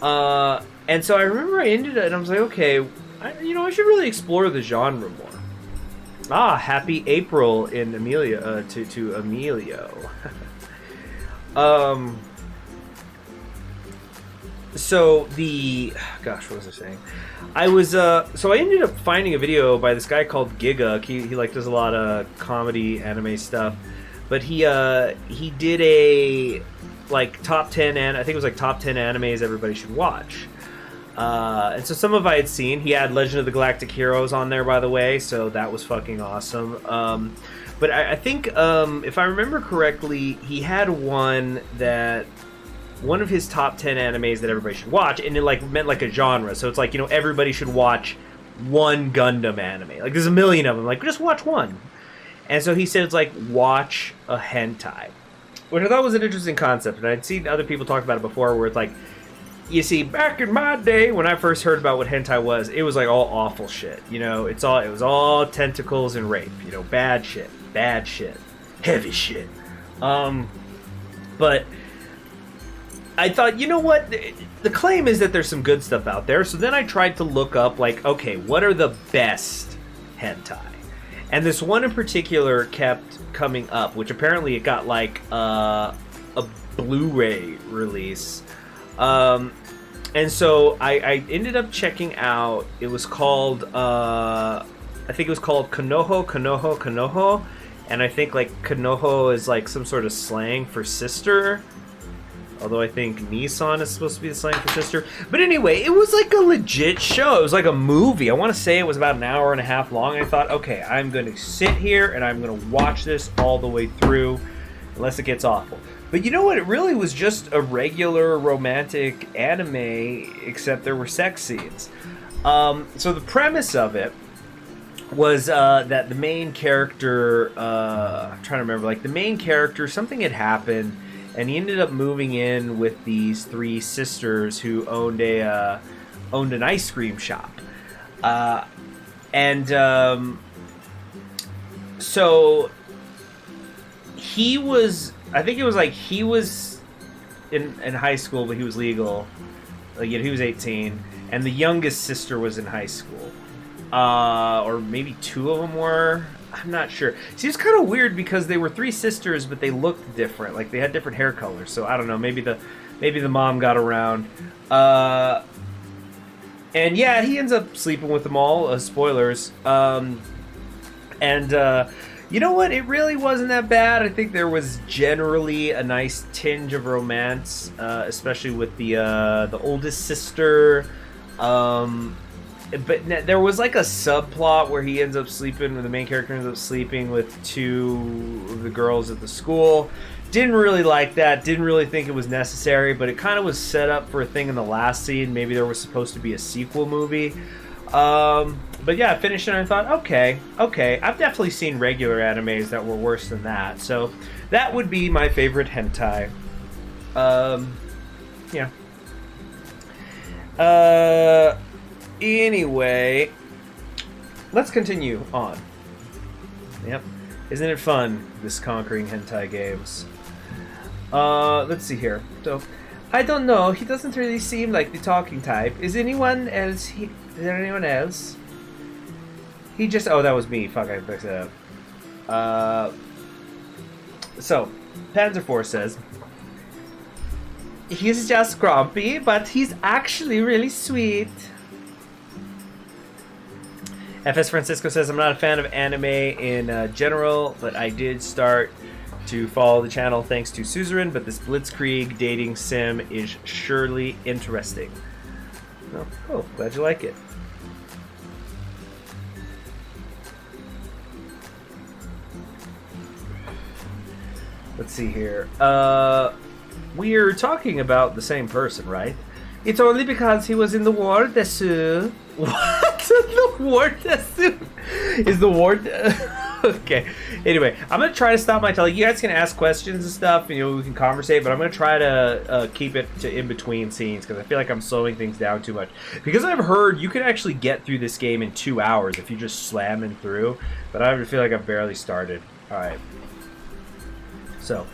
And so I remember I ended it and I was like, okay, I should really explore the genre more. Happy April in Amelia to Emilio. So what was I saying? I was so I ended up finding a video by this guy called Giga. He like does a lot of comedy anime stuff, but he did a like top 10 and I think it was like top 10 animes everybody should watch. And so some of I had seen. He had Legend of the Galactic Heroes on there, by the way, so that was fucking awesome. But I think if I remember correctly, he had one of his top 10 animes that everybody should watch, and it like meant like a genre. So it's like, everybody should watch one Gundam anime. Like there's a million of them. Like just watch one. And so he said it's like watch a hentai, which I thought was an interesting concept. And I'd seen other people talk about it before, where it's like, you see, back in my day when I first heard about what hentai was, it was like all awful shit. It was all tentacles and rape. Bad shit, heavy shit. But I thought, you know what? The claim is that there's some good stuff out there. So then I tried to look up, like, okay, what are the best hentai? And this one in particular kept coming up, which apparently it got, like, a Blu-ray release. And so I ended up checking out, it was called, I think it was called Konoho. And I think, like, Konoho is, like, some sort of slang for sister. Although I think Nissan is supposed to be the slang for sister. But anyway, it was like a legit show. It was like a movie. I want to say it was about an hour and a half long. And I thought, okay, I'm going to sit here and I'm going to watch this all the way through. Unless it gets awful. But you know what? It really was just a regular romantic anime, except there were sex scenes. So the premise of it was that the main character, I'm trying to remember, like the main character, something had happened. And he ended up moving in with these three sisters who owned an ice cream shop, so he was. I think it was like he was in high school, but he was legal. Like he was 18, and the youngest sister was in high school, or maybe two of them were. I'm not sure. See, it's kind of weird because they were three sisters, but they looked different. Like they had different hair colors. So I don't know. Maybe the mom got around. And yeah, he ends up sleeping with them all. Spoilers. You know what? It really wasn't that bad. I think there was generally a nice tinge of romance, especially with the oldest sister. But there was like a subplot where he ends up sleeping, the main character ends up sleeping with two of the girls at the school. Didn't really like that. Didn't really think it was necessary, but it kind of was set up for a thing in the last scene. Maybe there was supposed to be a sequel movie. But yeah, I finished it and I thought, okay. I've definitely seen regular animes that were worse than that. So that would be my favorite hentai. Yeah. Anyway, let's continue on. Yep. Isn't it fun, this conquering hentai games? Let's see here. So, I don't know. He doesn't really seem like the talking type. Is there anyone else? He just... Oh, that was me. Fuck, I fixed it up. So, Panzer 4 says... He's just grumpy, but he's actually really sweet. FS Francisco says, I'm not a fan of anime in general, but I did start to follow the channel thanks to Suzerain, but this Blitzkrieg dating sim is surely interesting. Oh, cool. Glad you like it. Let's see here. We're talking about the same person, right? It's only because he was in the war, Desu. What? The war, Desu? Is the war... Okay. Anyway, I'm going to try to stop my telling. You guys can ask questions and stuff, and, we can conversate, but I'm going to try to keep it to in-between scenes, because I feel like I'm slowing things down too much. Because I've heard you can actually get through this game in 2 hours if you just slamming through, but I feel like I've barely started. Alright. So,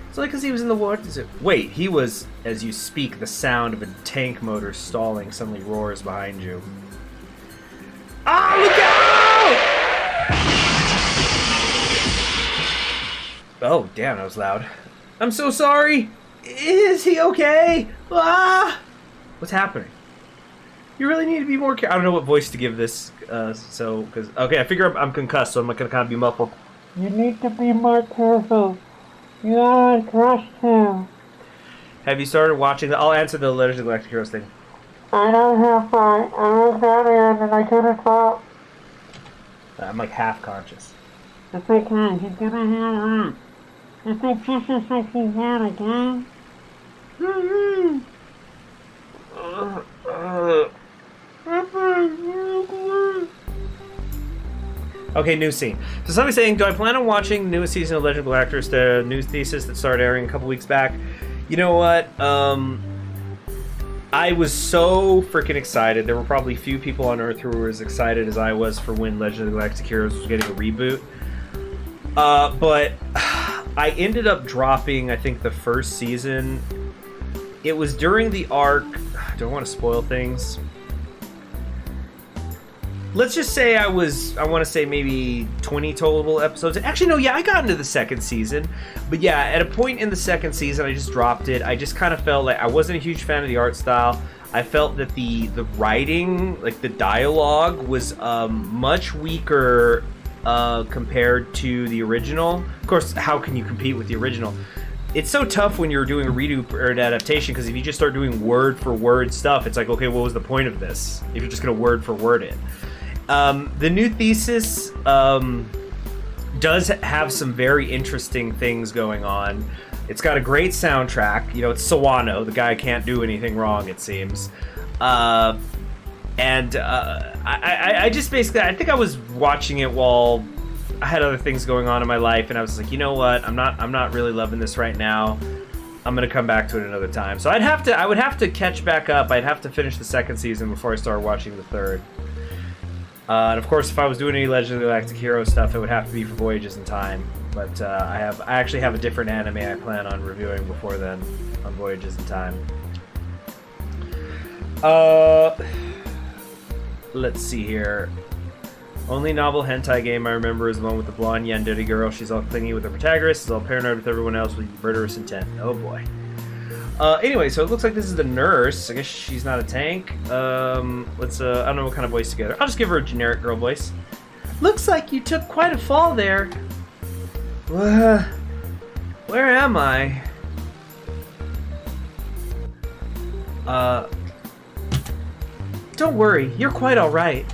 it's only because he was in the war. Wait, he was, as you speak, the sound of a tank motor stalling suddenly roars behind you. Ah, look out! Oh, damn, that was loud. I'm so sorry. Is he okay? Ah! What's happening? You really need to be more careful. I don't know what voice to give this, because... Okay, I figure I'm concussed, so I'm not going to kind of be muffled. You need to be more careful. You are crushed him. Have you started watching the... I'll answer the Legends of Galactic Heroes thing. I don't have fun. I was that in and I couldn't stop. I'm like half conscious. It's okay. He's gonna heal up. If they push us like he's had again. Okay, new scene. So somebody's saying, do I plan on watching newest season of Legend of Galactus, the new thesis that started airing a couple weeks back? You know what? I was so freaking excited. There were probably few people on Earth who were as excited as I was for when Legend of the Galactic Heroes was getting a reboot. But I ended up dropping, I think, the first season. It was during the arc. I don't want to spoil things. Let's just say I want to say maybe 20 total episodes. Actually, no, yeah, I got into the second season. But yeah, at a point in the second season, I just dropped it. I just kind of felt like I wasn't a huge fan of the art style. I felt that the writing, like the dialogue, was much weaker compared to the original. Of course, how can you compete with the original? It's so tough when you're doing a redo or an adaptation, because if you just start doing word for word stuff, it's like, okay, what was the point of this if you're just going to word for word it? The new thesis does have some very interesting things going on. It's got a great soundtrack. You know, it's Sawano. The guy can't do anything wrong, it seems. I just basically, I think I was watching it while I had other things going on in my life, and I was like, you know what? I'm not really loving this right now. I'm gonna come back to it another time. So I would have to catch back up. I'd have to finish the second season before I start watching the third. And of course, if I was doing any Legend of the Galactic Hero stuff, it would have to be for Voyages in Time. But I actually have a different anime I plan on reviewing before then on Voyages in Time. Let's see here. Only novel hentai game I remember is the one with the blonde yandere girl. She's all clingy with her protagonist, is all paranoid with everyone else with murderous intent. Oh boy. Anyway, so it looks like this is the nurse. I guess she's not a tank. Let's, I don't know what kind of voice to get her. I'll just give her a generic girl voice. Looks like you took quite a fall there. Where am I? Don't worry, you're quite alright.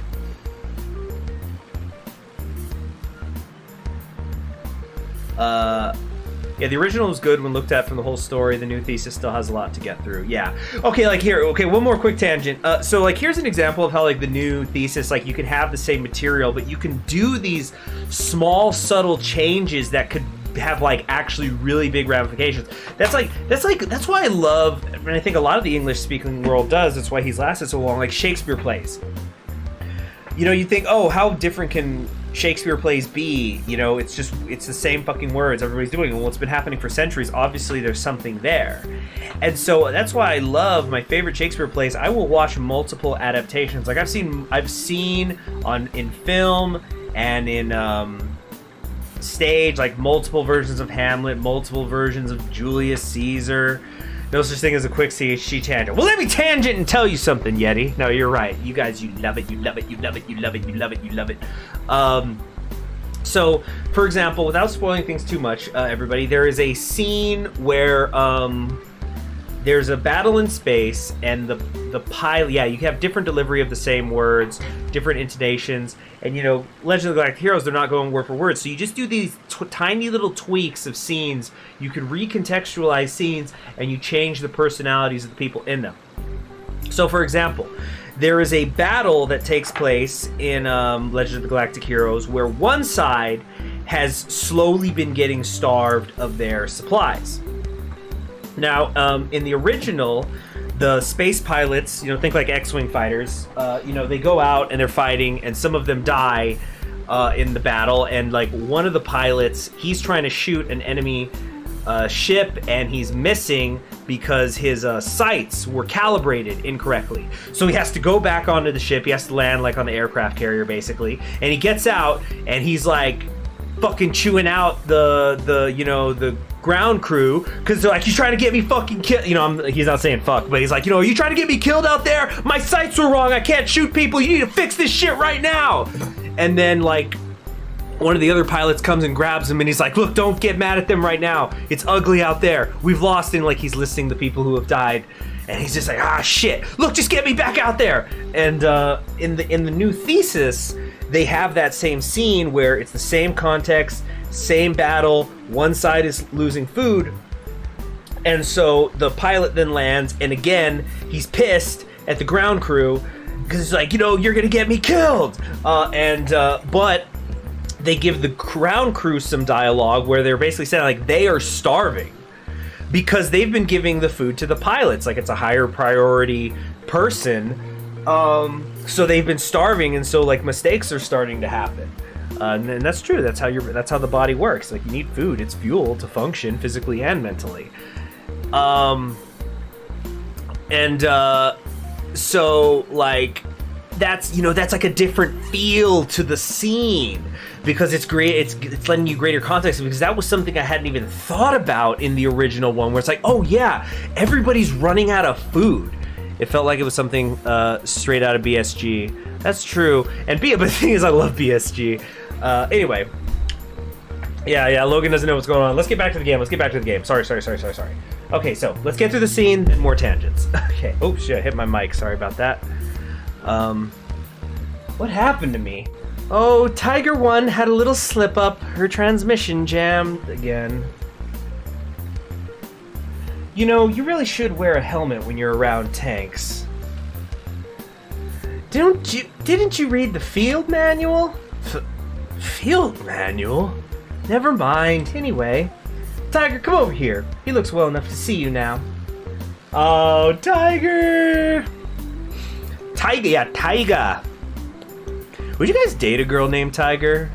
Yeah, the original was good when looked at from the whole story. The new thesis still has a lot to get through. Yeah. Okay, like here. Okay, one more quick tangent. So like here's an example of how like the new thesis, like you can have the same material, but you can do these small subtle changes that could have like actually really big ramifications. That's why I love, and I think a lot of the English speaking world does. That's why he's lasted so long. Like Shakespeare plays. You know, you think, oh, how different can Shakespeare plays be? You know, it's the same fucking words everybody's doing. Well, it's been happening for centuries. Obviously, there's something there. And so that's why I love my favorite Shakespeare plays. I will watch multiple adaptations. Like I've seen in film and in stage, like multiple versions of Hamlet, multiple versions of Julius Caesar. No such thing as a quick CHG tangent. Well, let me tangent and tell you something, Yeti. No, you're right. You guys, you love it, you love it, you love it, you love it, you love it, you love it. So, for example, without spoiling things too much, everybody, there is a scene where there's a battle in space, and the pilot, yeah, you have different delivery of the same words, different intonations, and you know, Legend of the Galactic Heroes, they're not going word for word, so you just do these tiny little tweaks of scenes. You can recontextualize scenes, and you change the personalities of the people in them. So, for example, there is a battle that takes place in Legend of the Galactic Heroes where one side has slowly been getting starved of their supplies. Now, in the original, the space pilots, you know, think like X-Wing fighters, you know, they go out and they're fighting, and some of them die in the battle, and like one of the pilots, he's trying to shoot an enemy ship, and he's missing because his sights were calibrated incorrectly. So he has to go back onto the ship, he has to land like on the aircraft carrier basically, and he gets out, and he's like fucking chewing out the ground crew, because they're like, you trying to get me fucking killed, you know, he's not saying fuck, but he's like, you know, are you trying to get me killed out there? My sights were wrong, I can't shoot people, you need to fix this shit right now. And then like one of the other pilots comes and grabs him, and he's like, look, don't get mad at them right now, it's ugly out there, we've lost. And like he's listing the people who have died, and he's just like, ah shit, look, just get me back out there. And in the new thesis, they have that same scene where it's the same context, same battle, one side is losing food, and so the pilot then lands, and again he's pissed at the ground crew because it's like, you know, you're gonna get me killed, but they give the ground crew some dialogue where they're basically saying like they are starving because they've been giving the food to the pilots, like it's a higher priority person, so they've been starving, and so like mistakes are starting to happen. And that's true. That's how the body works. Like you need food; it's fuel to function physically and mentally. So like that's like a different feel to the scene because it's great. It's letting you greater context, because that was something I hadn't even thought about in the original one, where it's like, oh yeah, everybody's running out of food. It felt like it was something straight out of BSG. That's true. But the thing is, I love BSG. Anyway. Yeah, Logan doesn't know what's going on. Let's get back to the game. Sorry. Okay, so let's get through the scene, then more tangents. Okay. Oh, shit, I hit my mic. Sorry about that. What happened to me? Oh, Tiger 1 had a little slip up. Her transmission jammed again. You know, you really should wear a helmet when you're around tanks. Didn't you read the field manual? Field manual? Never mind. Anyway, Tiger, come over here. He looks well enough to see you now. Oh, Tiger! Tiger. Would you guys date a girl named Tiger?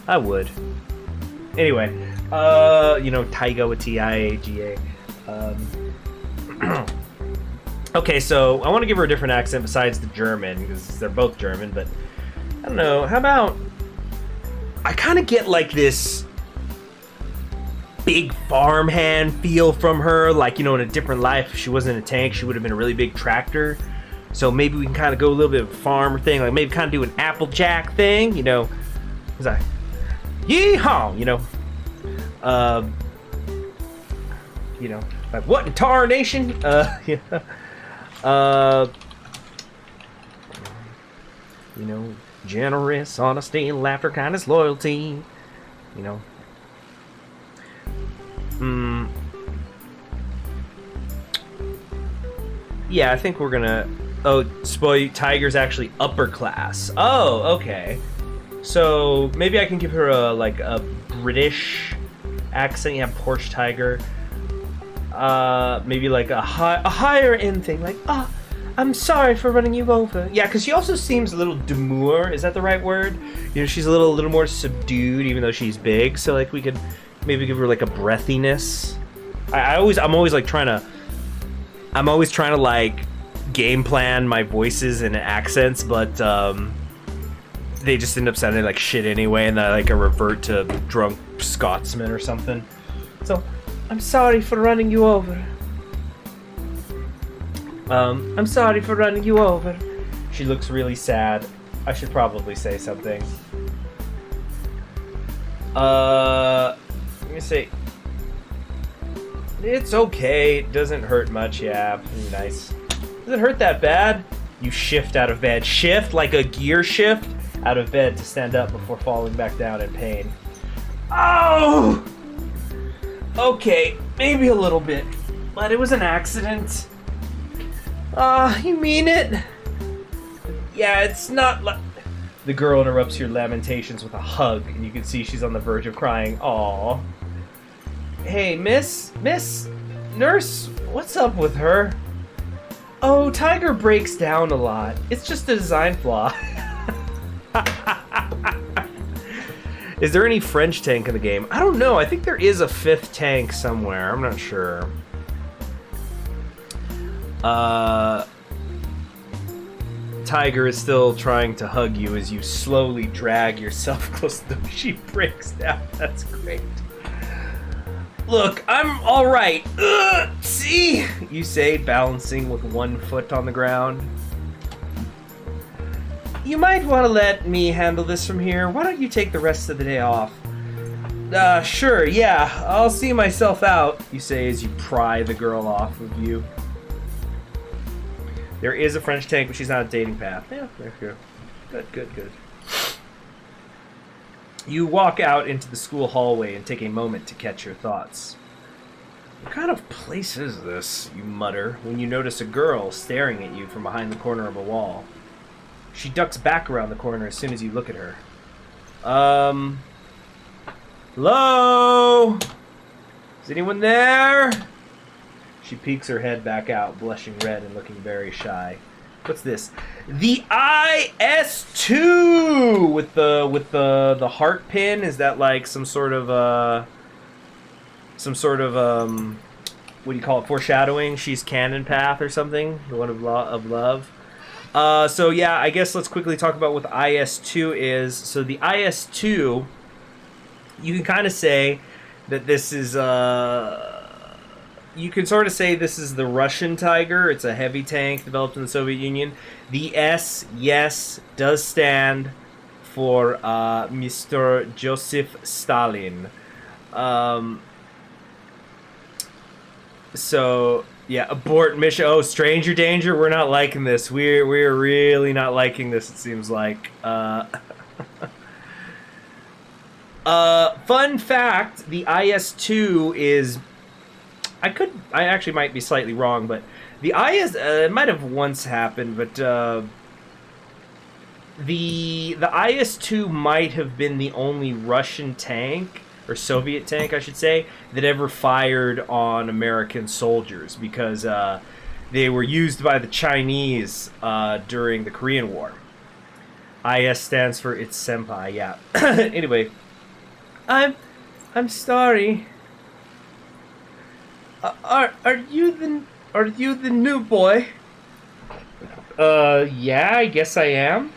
I would. Anyway, Taiga with T-I-A-G-A. Okay, so I want to give her a different accent besides the German, because they're both German, but I don't know. How about... I kind of get like this big farmhand feel from her, like, in a different life, if she wasn't a tank, she would have been a really big tractor. So maybe we can kind of go a little bit of a farmer thing, like maybe kind of do an Applejack thing, It's like, yeehaw, like what in tarnation? Generous, honesty, laughter, kindness, loyalty, Yeah, I think we're gonna... Oh, spoil, Tiger's actually upper class. Oh, okay. So maybe I can give her a British accent. Yeah, Porsche Tiger. Maybe like a higher end thing, like, I'm sorry for running you over. Yeah, because she also seems a little demure. Is that the right word? She's a little more subdued, even though she's big. So like we could maybe give her like a breathiness. I'm always trying to like game plan my voices and accents, but they just end up sounding like shit anyway, and I revert to drunk Scotsman or something. So, I'm sorry for running you over. I'm sorry for running you over. She looks really sad. I should probably say something. Let me see. It's okay. It doesn't hurt much. Yeah, nice. Does it hurt that bad? You shift out of bed. Shift like a gear shift out of bed to stand up before falling back down in pain. Oh! Okay, maybe a little bit, but it was an accident. You mean it? Yeah, it's not like... The girl interrupts your lamentations with a hug, and you can see she's on the verge of crying. Aww. Hey, miss, nurse, what's up with her? Oh, Tiger breaks down a lot. It's just a design flaw. Is there any French tank in the game? I don't know. I think there is a 5th tank somewhere. I'm not sure. Tiger is still trying to hug you as you slowly drag yourself close to them. She breaks down. That's great. Look, I'm alright. See? You say, balancing with one foot on the ground. You might want to let me handle this from here. Why don't you take the rest of the day off? Sure, yeah. I'll see myself out, you say as you pry the girl off of you. There is a French tank, but she's not a dating path. Yeah, there you go. Good. You walk out into the school hallway and take a moment to catch your thoughts. What kind of place is this, you mutter, when you notice a girl staring at you from behind the corner of a wall. She ducks back around the corner as soon as you look at her. Hello? Is anyone there? She peeks her head back out, blushing red and looking very shy. What's this? The IS-2 with the heart pin. Is that like some sort of what do you call it? Foreshadowing. She's canon path or something. The one of love. So yeah, I guess let's quickly talk about what the IS-2 is. So the IS-2, you can kind of say that this is you can sort of say this is the Russian Tiger. It's a heavy tank developed in the Soviet Union. The S, yes, does stand for Mr. Joseph Stalin. So yeah, abort mission. Oh, stranger danger. We're not liking this. We're really not liking this. It seems like. Fun fact: the IS-2 is. I actually might be slightly wrong, but the it might have once happened, but the IS-2 might have been the only Russian tank, or Soviet tank, I should say, that ever fired on American soldiers, because they were used by the Chinese during the Korean War. IS stands for its senpai, yeah. Anyway, I'm sorry. Are you the new boy? Yeah, I guess I am.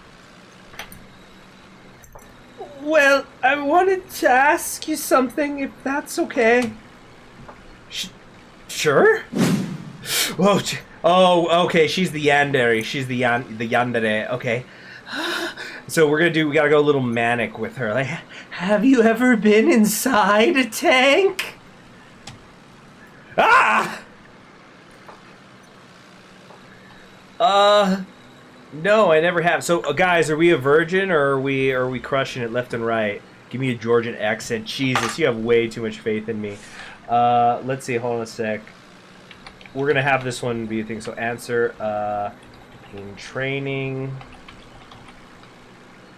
Well, I wanted to ask you something, if that's okay. Sure. Whoa. Oh, okay. She's the yandere. She's the yandere. Okay. So we gotta go a little manic with her. Like, have you ever been inside a tank? Ah! No, I never have. So, guys, are we a virgin, or are we crushing it left and right? Give me a Georgian accent. Jesus, you have way too much faith in me. Let's see. Hold on a sec. We're gonna have this one be a thing. So, answer. In training.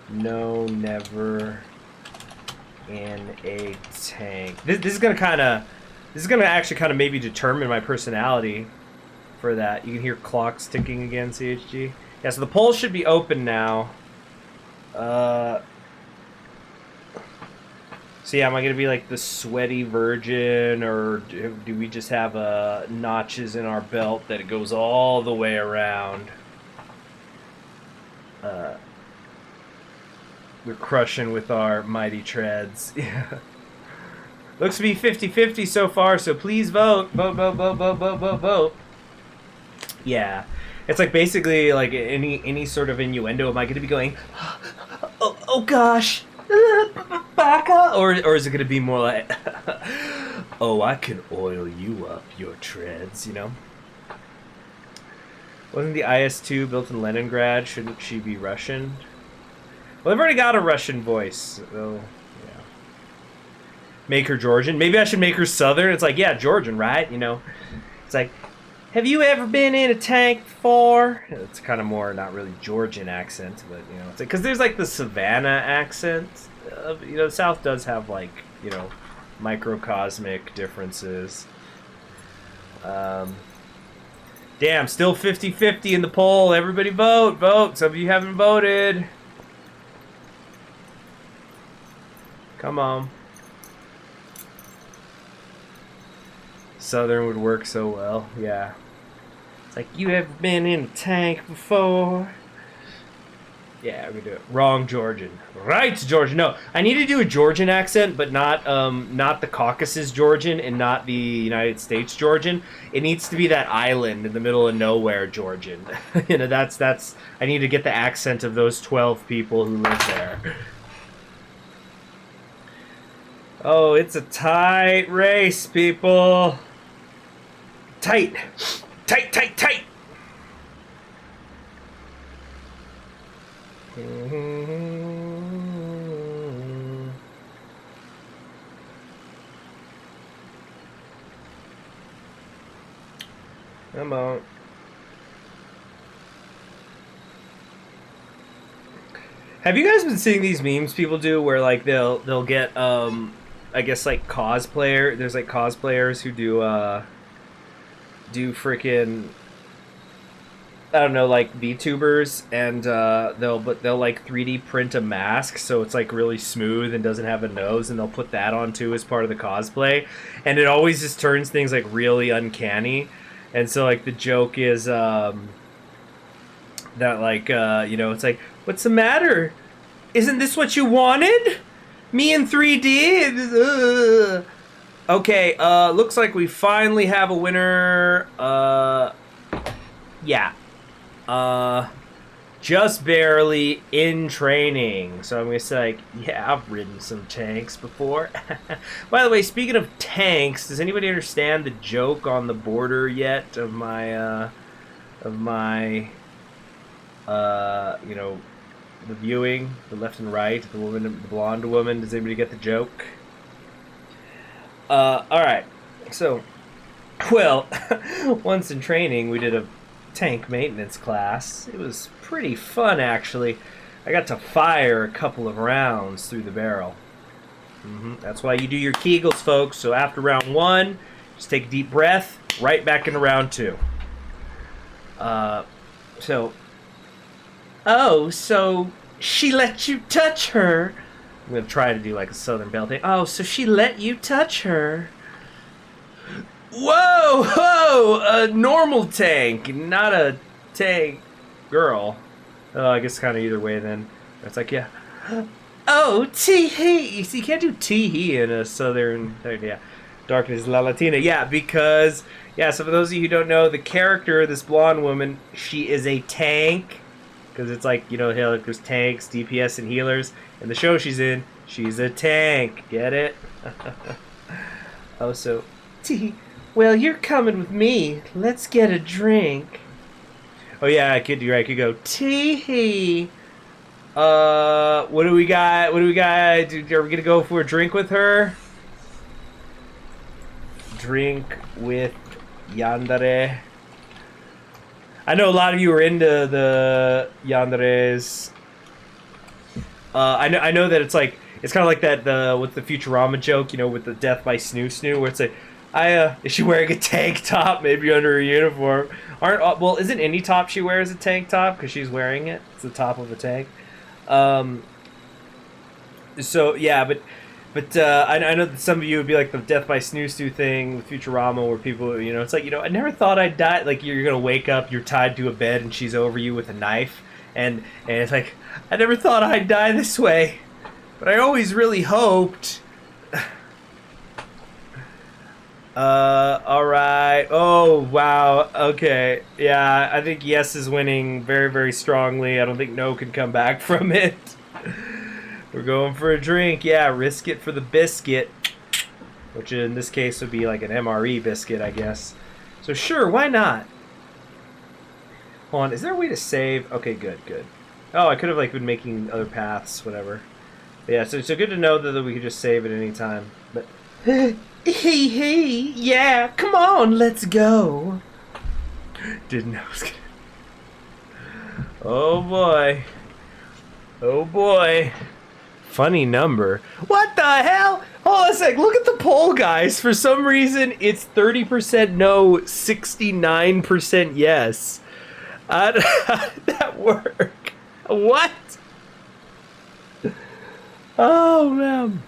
No, never. In a tank. This is gonna actually kind of maybe determine my personality. For that, you can hear clocks ticking again. CHG. Yeah, so the polls should be open now. So yeah, am I gonna be like the sweaty virgin, or do we just have notches in our belt that it goes all the way around? We're crushing with our mighty treads. Yeah. Looks to be 50-50 so far, so please vote. Vote, vote, vote, vote, vote, vote, vote. Yeah. It's like basically like any sort of innuendo. Am I going to be going, oh gosh, back up? Or is it going to be more like, oh, I can oil you up, your treads, you know? Wasn't the IS-2 built in Leningrad? Shouldn't she be Russian? Well, I've already got a Russian voice, so yeah. Make her Georgian. Maybe I should make her Southern. It's like, yeah, Georgian, right? You know, it's like, have you ever been in a tank before? It's kind of more not really Georgian accent, but you know, it's like, because there's like the Savannah accent. You know, the South does have like, you know, microcosmic differences. Damn, still 50-50 in the poll. Everybody vote, vote. Some of you haven't voted. Come on. Southern would work so well, yeah. It's like, you ever been in a tank before? Yeah, we do it. Wrong Georgian. Right, Georgian. No, I need to do a Georgian accent, but not the Caucasus Georgian and not the United States Georgian. It needs to be that island in the middle of nowhere Georgian. You know, that's. I need to get the accent of those 12 people who live there. Oh, it's a tight race, people. Tight. Tight, tight, tight. Come on. Have you guys been seeing these memes people do where like they'll get I guess like cosplayer. There's like cosplayers who do freaking, I don't know, like VTubers, and they'll like 3D print a mask so it's like really smooth and doesn't have a nose, and they'll put that on too as part of the cosplay, and it always just turns things like really uncanny. And so like the joke is that like you know, it's like, what's the matter? Isn't this what you wanted? Me in 3D? Okay, looks like we finally have a winner. Yeah. Just barely in training. So I'm gonna say, like, yeah, I've ridden some tanks before. By the way, speaking of tanks, does anybody understand the joke on the border yet of my, you know, the viewing, the left and right, the woman, the blonde woman? Does anybody get the joke? Alright, so, well, once in training, we did a tank maintenance class. It was pretty fun, actually. I got to fire a couple of rounds through the barrel. That's why you do your Kegels, folks. So after round one, just take a deep breath, right back into round two. So she let you touch her? I'm gonna try to do like a Southern Belle thing. Oh, so she let you touch her? Whoa, whoa! A normal tank, not a tank girl. Oh, I guess kind of either way then. It's like, yeah. Oh, tee-hee! You see, you can't do tee-hee in a Southern, yeah. Darkness La Latina. Yeah, because, yeah, so for those of you who don't know, the character, this blonde woman, she is a tank. Because it's like, you know, there's tanks, DPS, and healers. In the show she's in, she's a tank. Get it? Oh, so, tee. Well, you're coming with me. Let's get a drink. Oh, yeah, I could go, tee-hee. What do we got? Are we gonna go for a drink with her? Drink with yandere. I know a lot of you are into the yanderes. I know that it's kind of like that with the Futurama joke, you know, with the death by snoo snoo, where it's like, is she wearing a tank top maybe under her uniform? Well, isn't any top she wears a tank top because she's wearing it? It's the top of a tank. So yeah, but I know that some of you would be like the death by snoo snoo thing with Futurama, where people, you know, it's like, you know, I never thought I'd die. Like, you're gonna wake up, you're tied to a bed, and she's over you with a knife, and it's like, I never thought I'd die this way, but I always really hoped. Alright. Oh, wow. Okay. Yeah, I think yes is winning very, very strongly. I don't think no can come back from it. We're going for a drink. Yeah, risk it for the biscuit. Which in this case would be like an MRE biscuit, I guess. So sure, why not? Hold on, is there a way to save? Okay, good. Oh, I could have like been making other paths, whatever. But yeah, so good to know that we could just save at any time. But Hey, yeah, come on, let's go. Didn't know I was gonna... Oh boy. Funny number. What the hell? Hold on a sec, look at the poll, guys. For some reason, it's 30% no, 69% yes. How did that work? What? Oh, man.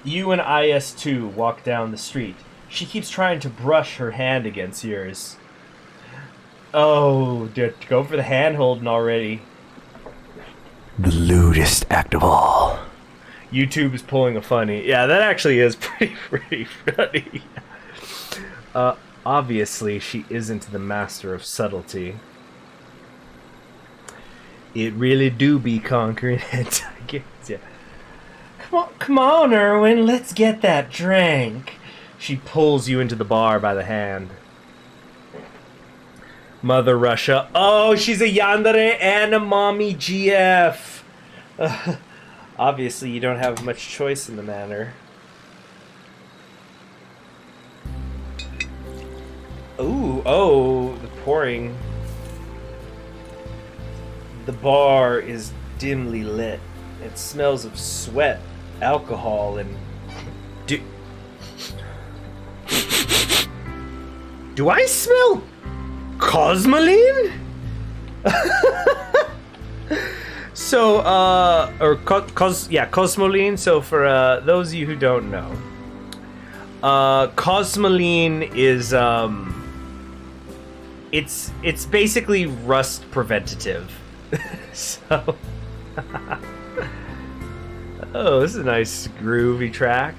You and IS-2 walk down the street. She keeps trying to brush her hand against yours. Oh, dude, go for the hand-holding already. The lewdest act of all. YouTube is pulling a funny. Yeah, that actually is pretty funny. Obviously, she isn't the master of subtlety. It really do be conquering it, I guess, yeah. Come on, Erwin, let's get that drink. She pulls you into the bar by the hand. Mother Russia. Oh, she's a yandere and a mommy GF. Obviously, you don't have much choice in the matter. Ooh, oh, the pouring. The bar is dimly lit. It smells of sweat, alcohol, and... Do I smell cosmoline? So, cosmoline. So for those of you who don't know, cosmoline is it's basically rust preventative. So, oh, this is a nice groovy track.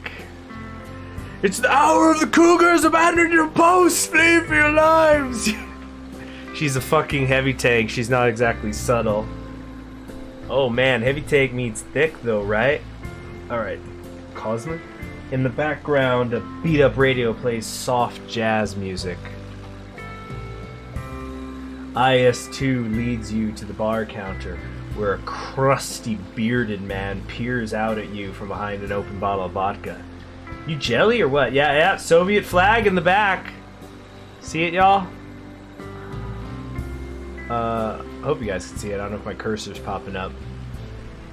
It's the hour of the cougars. Abandon your posts. Flee for your lives. She's a fucking heavy tank. She's not exactly subtle. Oh man, heavy tank means thick though, right? Alright. Cosmic? In the background, a beat up radio plays soft jazz music. IS-2 leads you to the bar counter, where a crusty bearded man peers out at you from behind an open bottle of vodka. You jelly or what? Yeah, Soviet flag in the back. See it, y'all? I hope you guys can see it. I don't know if my cursor's popping up.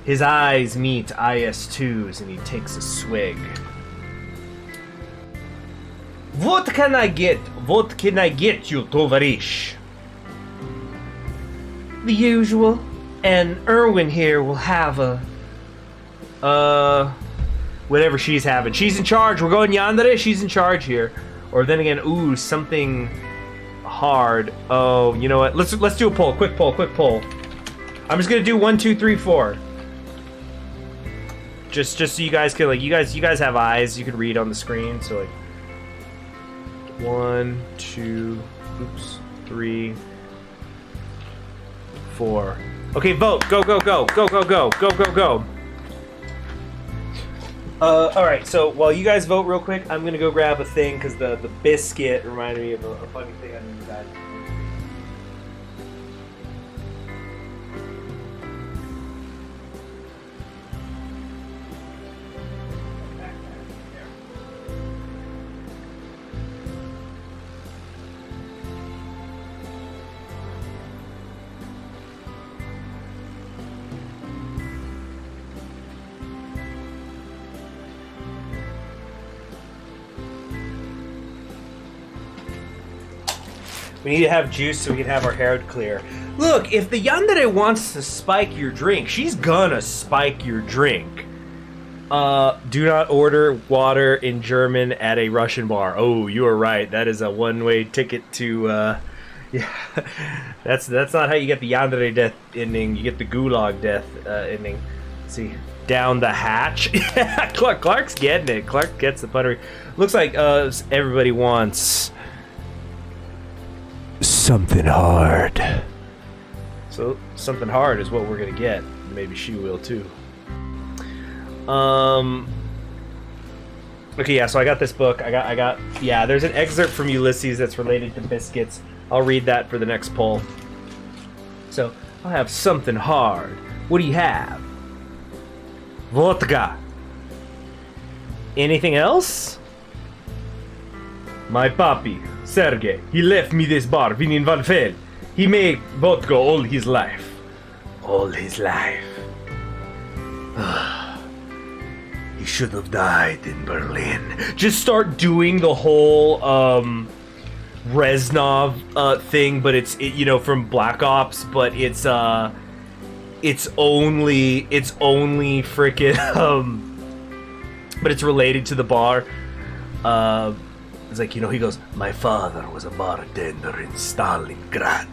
His eyes meet IS-2's and he takes a swig. What can I get? What can I get you, tovarish? The usual. And Erwin here will have whatever she's having. She's in charge. We're going yandere. She's in charge here. Or then again, ooh, something hard. Oh, you know what? Let's do a poll. Quick poll. I'm just gonna do 1, 2, 3, 4. Just so you guys can, like, you guys have eyes. You can read on the screen. So like 1, 2, 3, 4. Okay, vote. Go. Alright, so while you guys vote real quick, I'm gonna go grab a thing, because the biscuit reminded me of a funny thing I knew you guys. We need to have juice so we can have our hair clear. Look, if the yandere wants to spike your drink, she's gonna spike your drink. Do not order water in German at a Russian bar. Oh, you are right. That is a one-way ticket to, yeah. That's not how you get the yandere death ending. You get the gulag death ending. Let's see. Down the hatch. Yeah, Clark's getting it. Clark gets the punnery. Looks like everybody wants something hard. So something hard is what we're gonna get. Maybe she will too. Okay, yeah, so I got this book. I got yeah, there's an excerpt from Ulysses that's related to biscuits. I'll read that for the next poll. So I'll have something hard. What do you have? Vodka. Anything else? My papi, Sergey, he left me this bar in Valfeld. He made vodka all his life. All his life. He should have died in Berlin. Just start doing the whole Reznov thing, but it's you know, from Black Ops, but it's only freaking but it's related to the bar. It's like, you know, he goes, my father was a bartender in Stalingrad.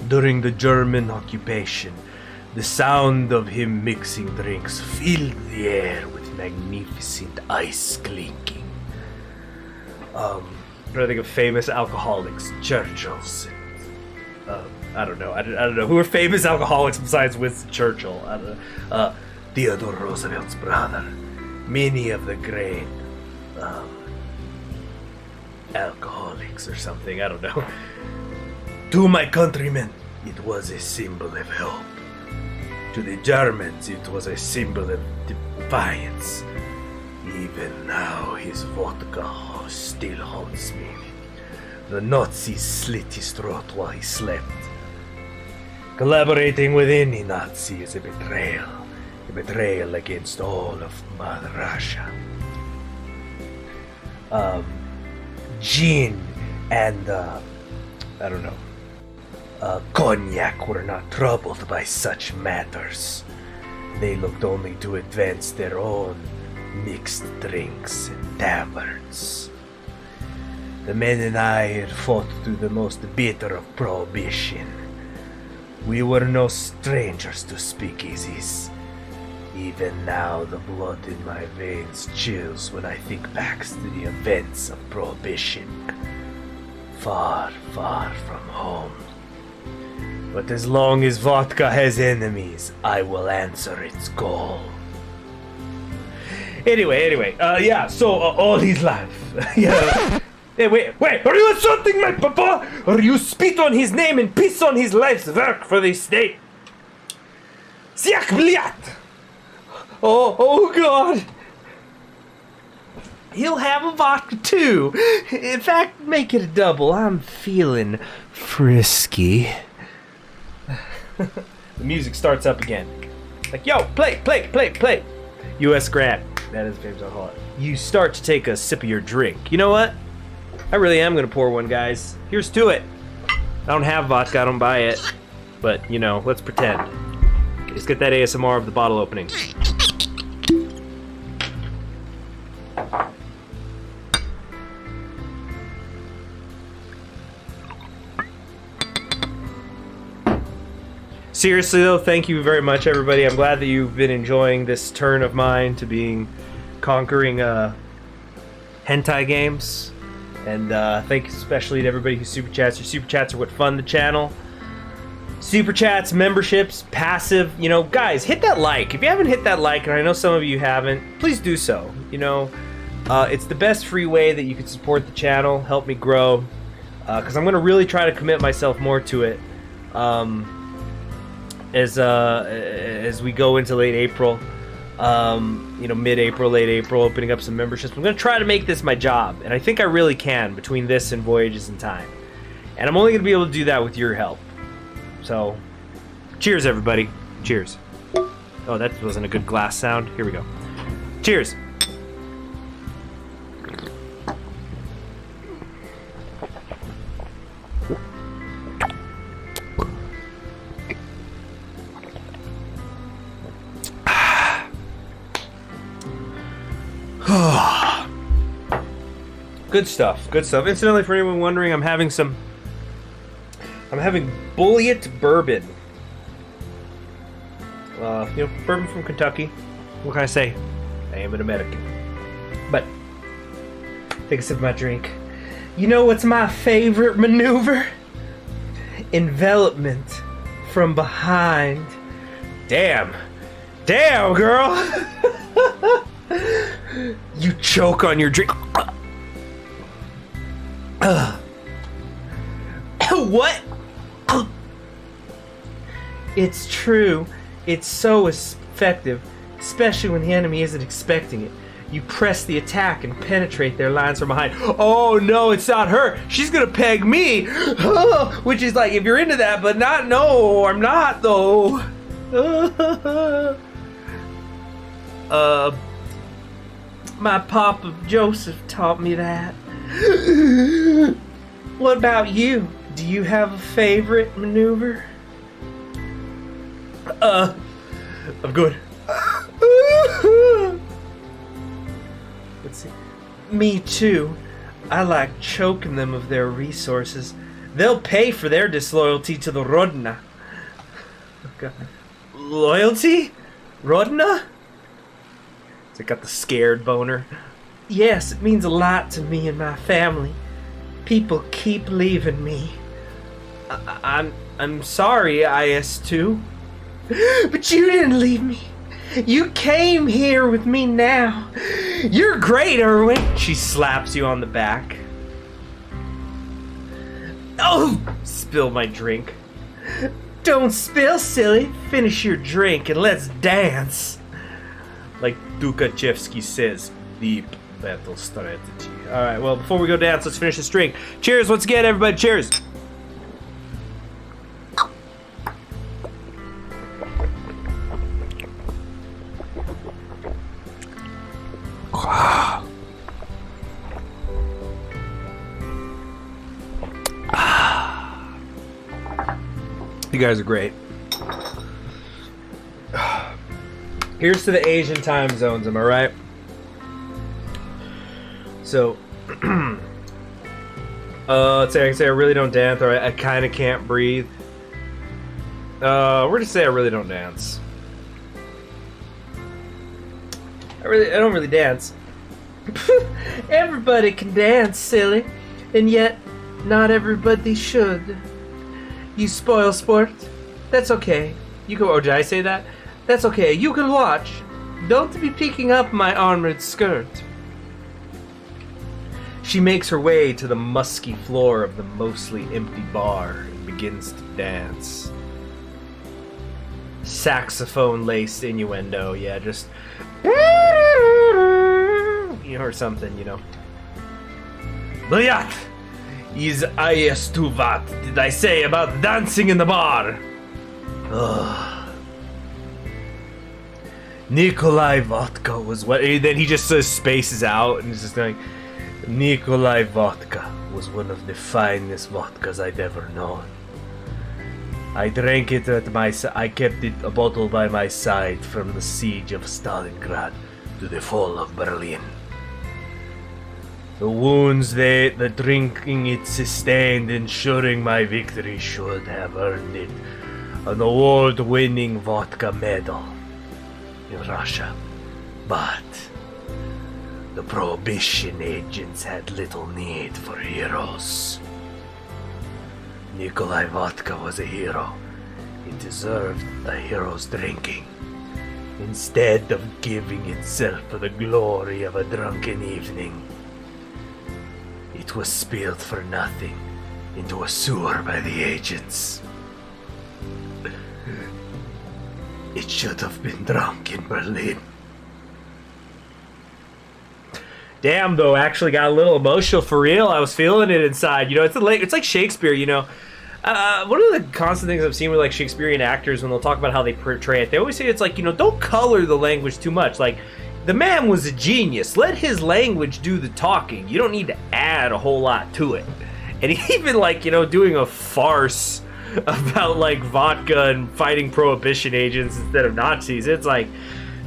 During the German occupation, the sound of him mixing drinks filled the air with magnificent ice clinking. I'm trying to think of famous alcoholics. Churchill's. I don't know. I don't know. Who are famous alcoholics besides Winston Churchill? I don't know. Theodore Roosevelt's brother. Many of the great alcoholics or something. I don't know. To my countrymen, it was a symbol of hope. To the Germans, it was a symbol of defiance. Even now, his vodka still haunts me. The Nazis slit his throat while he slept. Collaborating with any Nazi is a betrayal. A betrayal against all of Mother Russia. Gin and, I don't know. Cognac were not troubled by such matters. They looked only to advance their own mixed drinks and taverns. The men and I had fought through the most bitter of prohibition. We were no strangers to speakeasies. Even now the blood in my veins chills when I think back to the events of prohibition. Far, far from home. But as long as vodka has enemies, I will answer its call. Anyway, yeah, so all his life. Yeah. Hey, wait, are you insulting my papa? Or you spit on his name and piss on his life's work for the state? Siak bliat! Oh God! He'll have a vodka too. In fact, make it a double. I'm feeling frisky. The music starts up again. Like, yo, play. U.S. Grant. That is famous alcoholic. You start to take a sip of your drink. You know what? I really am going to pour one, guys. Here's to it. I don't have vodka. I don't buy it. But, you know, let's pretend. Let's get that ASMR of the bottle opening. Seriously though, thank you very much, everybody. I'm glad that you've been enjoying this turn of mine to being conquering hentai games. And thanks especially to everybody who super chats. Your super chats are what fund the channel. Super chats, memberships, passive. You know, guys, hit that like. If you haven't hit that like, and I know some of you haven't, please do so. You know, it's the best free way that you can support the channel, help me grow. Because I'm going to really try to commit myself more to it. As we go into late April, you know, mid-April, late April, opening up some memberships. I'm going to try to make this my job, and I think I really can between this and Voyages in Time. And I'm only going to be able to do that with your help. So, cheers, everybody. Cheers. Oh, that wasn't a good glass sound. Here we go. Cheers. Good stuff, good stuff. Incidentally, for anyone wondering, I'm having Bulliet bourbon. You know, bourbon from Kentucky. What can I say? I am an American. But, take a sip of my drink. You know what's my favorite maneuver? Envelopment from behind. Damn. Damn, girl! You choke on your drink. What? It's true. It's so effective, especially when the enemy isn't expecting it. You press the attack and penetrate their lines from behind. Oh no, it's not her. She's gonna peg me. Which is like, if you're into that, but not, no, I'm not though. My Papa Joseph taught me that. What about you? Do you have a favorite maneuver? I'm good. Let's see. Me too. I like choking them of their resources. They'll pay for their disloyalty to the Rodna. Okay. Loyalty? Rodna? So I got the scared boner. Yes, it means a lot to me and my family. People keep leaving me. I'm sorry, IS-2. But you didn't leave me. You came here with me now. You're great, Erwin. She slaps you on the back. Oh, spill my drink. Don't spill, silly. Finish your drink and let's dance. Like Dukachevsky says, deep battle strategy. Alright, well, before we go dance, let's finish this drink. Cheers once again, everybody. Cheers. You guys are great. Here's to the Asian time zones, am I right? So, let's say I can say I really don't dance, or I kind of can't breathe. We're gonna say I really don't dance. I don't really dance. Everybody can dance, silly, and yet not everybody should. You spoil sport. That's okay. You go. Oh, did I say that? That's okay. You can watch. Don't be picking up my armored skirt. She makes her way to the musky floor of the mostly empty bar and begins to dance. Saxophone-laced innuendo, yeah, just... You know, or something, you know. Blyat is IS-2 what did I say about dancing in the bar? Ugh. Nikolai Vodka was what... Then he just spaces out and is just like... Nikolai Vodka was one of the finest vodkas I've ever known. I drank it I kept it a bottle by my side from the siege of Stalingrad to the fall of Berlin. The wounds the drinking it sustained, ensuring my victory, should have earned it an award-winning vodka medal in Russia. But the Prohibition agents had little need for heroes. Nikolai Vodka was a hero. It deserved a hero's drinking, instead of giving itself for the glory of a drunken evening. It was spilled for nothing into a sewer by the agents. It should have been drunk in Berlin. Damn, though, actually got a little emotional for real. I was feeling it inside. You know, it's like Shakespeare, you know. One of the constant things I've seen with like Shakespearean actors when they'll talk about how they portray it, they always say it's like, you know, don't color the language too much. Like, the man was a genius. Let his language do the talking. You don't need to add a whole lot to it. And even like, you know, doing a farce about like vodka and fighting Prohibition agents instead of Nazis, it's like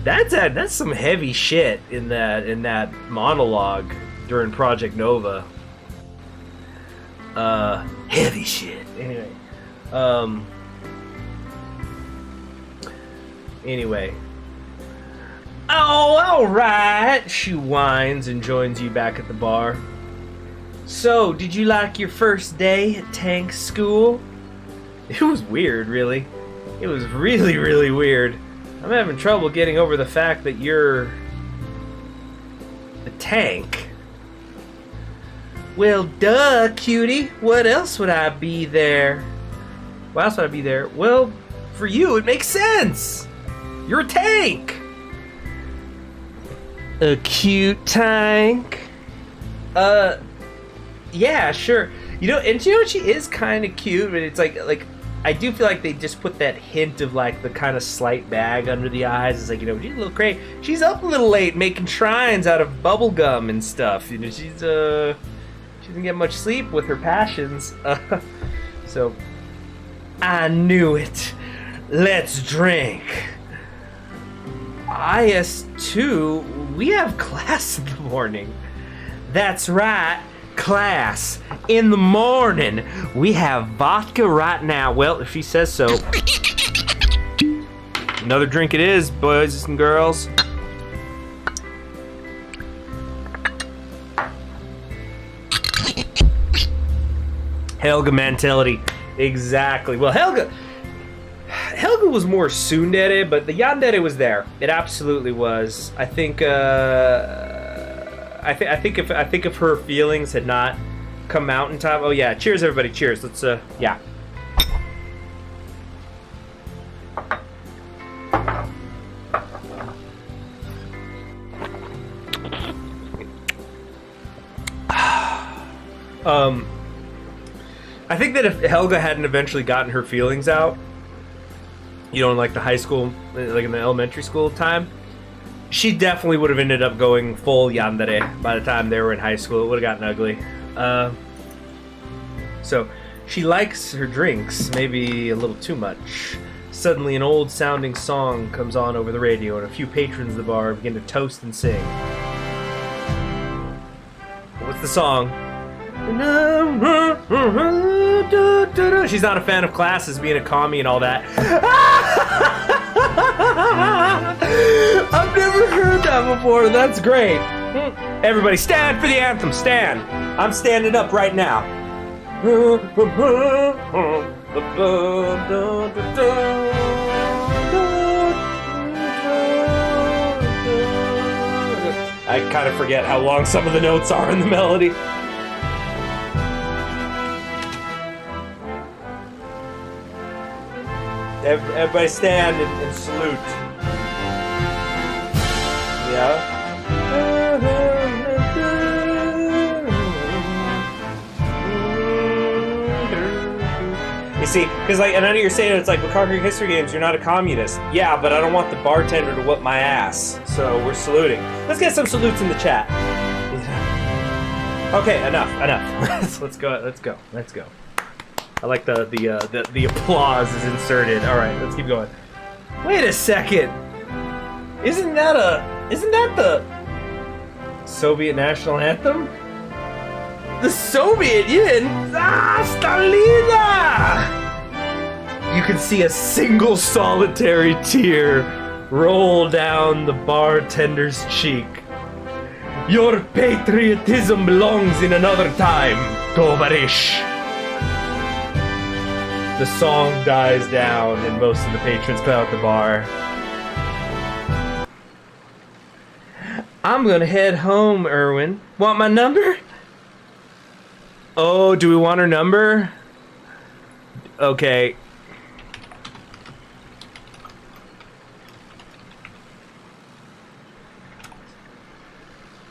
that's some heavy shit in that monologue during Project Nova. Heavy shit. Anyway. Oh, alright, she whines and joins you back at the bar. So, did you like your first day at tank school? It was weird, really. It was really, really weird. I'm having trouble getting over the fact that you're a tank. Well, duh, cutie. What else would I be there? Why else would I be there? Well, for you, it makes sense. You're a tank. A cute tank? Yeah, sure. You know, and you know, she is kind of cute, but it's like I do feel like they just put that hint of like the kind of slight bag under the eyes. It's like, you know, she's a little crazy. She's up a little late making shrines out of bubble gum and stuff. You know, she didn't get much sleep with her passions. So, I knew it. Let's drink. IS2, we have class in the morning. That's right, class in the morning. We have vodka right now. Well, if she says so. Another drink it is, boys and girls. Helga mentality. Exactly. Well, Helga was more tsundere, but the yandere was there. It absolutely was. I think if her feelings had not come out in time. Oh yeah, cheers everybody, cheers. Let's yeah. I think that if Helga hadn't eventually gotten her feelings out, you know, in like the high school, like in the elementary school time, she definitely would have ended up going full yandere by the time they were in high school. It would have gotten ugly. So she likes her drinks, maybe a little too much. Suddenly an old sounding song comes on over the radio and a few patrons of the bar begin to toast and sing. What's the song? She's not a fan of classes, being a commie and all that. I've never heard that before. That's great. Everybody stand for the anthem. Stand. I'm standing up right now. I kind of forget how long some of the notes are in the melody. Everybody stand and salute. Yeah. You see, because like, and I know you're saying it's like with conquering history games, you're not a communist. Yeah, but I don't want the bartender to whip my ass, so we're saluting. Let's get some salutes in the chat. Okay, enough. Let's go. I like the applause is inserted. All right, let's keep going. Wait a second. Isn't that the Soviet national anthem? The Soviet Union? Stalina! You can see a single solitary tear roll down the bartender's cheek. Your patriotism belongs in another time, Tovarish. The song dies down and most of the patrons come out the bar. I'm gonna head home, Erwin. Want my number? Oh, do we want her number? Okay.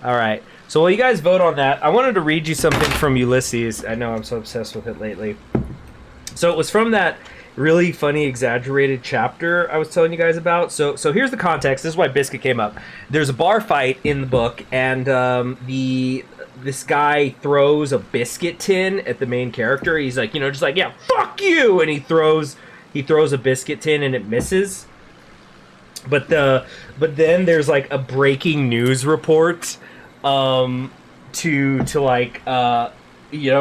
Alright, so while you guys vote on that, I wanted to read you something from Ulysses. I know I'm so obsessed with it lately. So it was from that really funny, exaggerated chapter I was telling you guys about. So here's the context. This is why Biscuit came up. There's a bar fight in the book, and this guy throws a biscuit tin at the main character. He's like, just like, yeah, fuck you! And he throws a biscuit tin and it misses. But then there's like a breaking news report to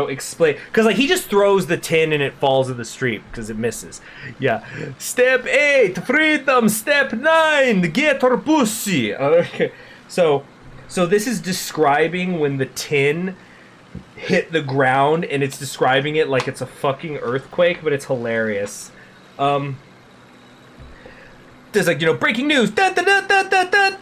explain, because like he just throws the tin and it falls in the street because it misses. Yeah. Step 8, freedom. Step 9, get her pussy. Okay. So this is describing when the tin hit the ground, and it's describing it like it's a fucking earthquake, but it's hilarious. There's like, breaking news. Dun, dun, dun, dun, dun, dun.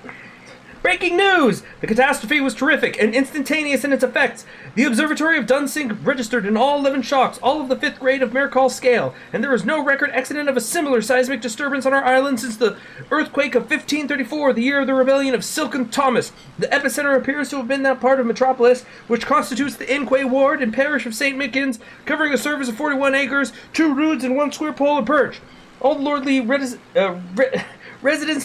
Breaking news! The catastrophe was terrific and instantaneous in its effects. The observatory of Dunsink registered in all 11 shocks, all of the 5th grade of Mercal's scale, and there is no record accident of a similar seismic disturbance on our island since the earthquake of 1534, the year of the rebellion of Silken Thomas. The epicenter appears to have been that part of Metropolis, which constitutes the Inquay ward and parish of St. Mickens, covering a surface of 41 acres, 2 roods, and 1 square pole of perch. All the lordly residents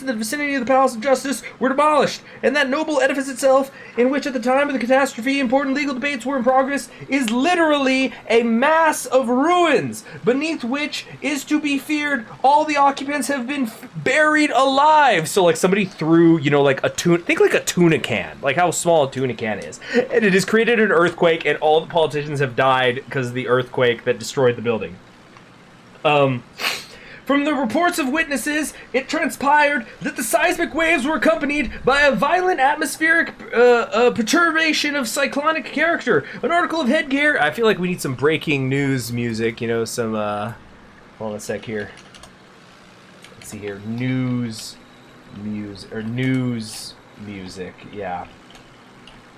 in the vicinity of the Palace of Justice were demolished, and that noble edifice itself, in which at the time of the catastrophe important legal debates were in progress, is literally a mass of ruins, beneath which is to be feared all the occupants have been buried alive. So like somebody threw, like a tuna, think like a tuna can, like how small a tuna can is, and it has created an earthquake, and all the politicians have died because of the earthquake that destroyed the building. From the reports of witnesses, it transpired that the seismic waves were accompanied by a violent atmospheric perturbation of cyclonic character. An article of headgear. I feel like we need some breaking news music, some, hold on a sec here. Let's see here. News music, yeah.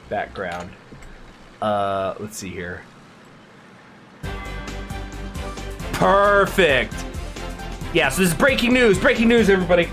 Background. Let's see here. Perfect! Yeah, so this is breaking news, everybody.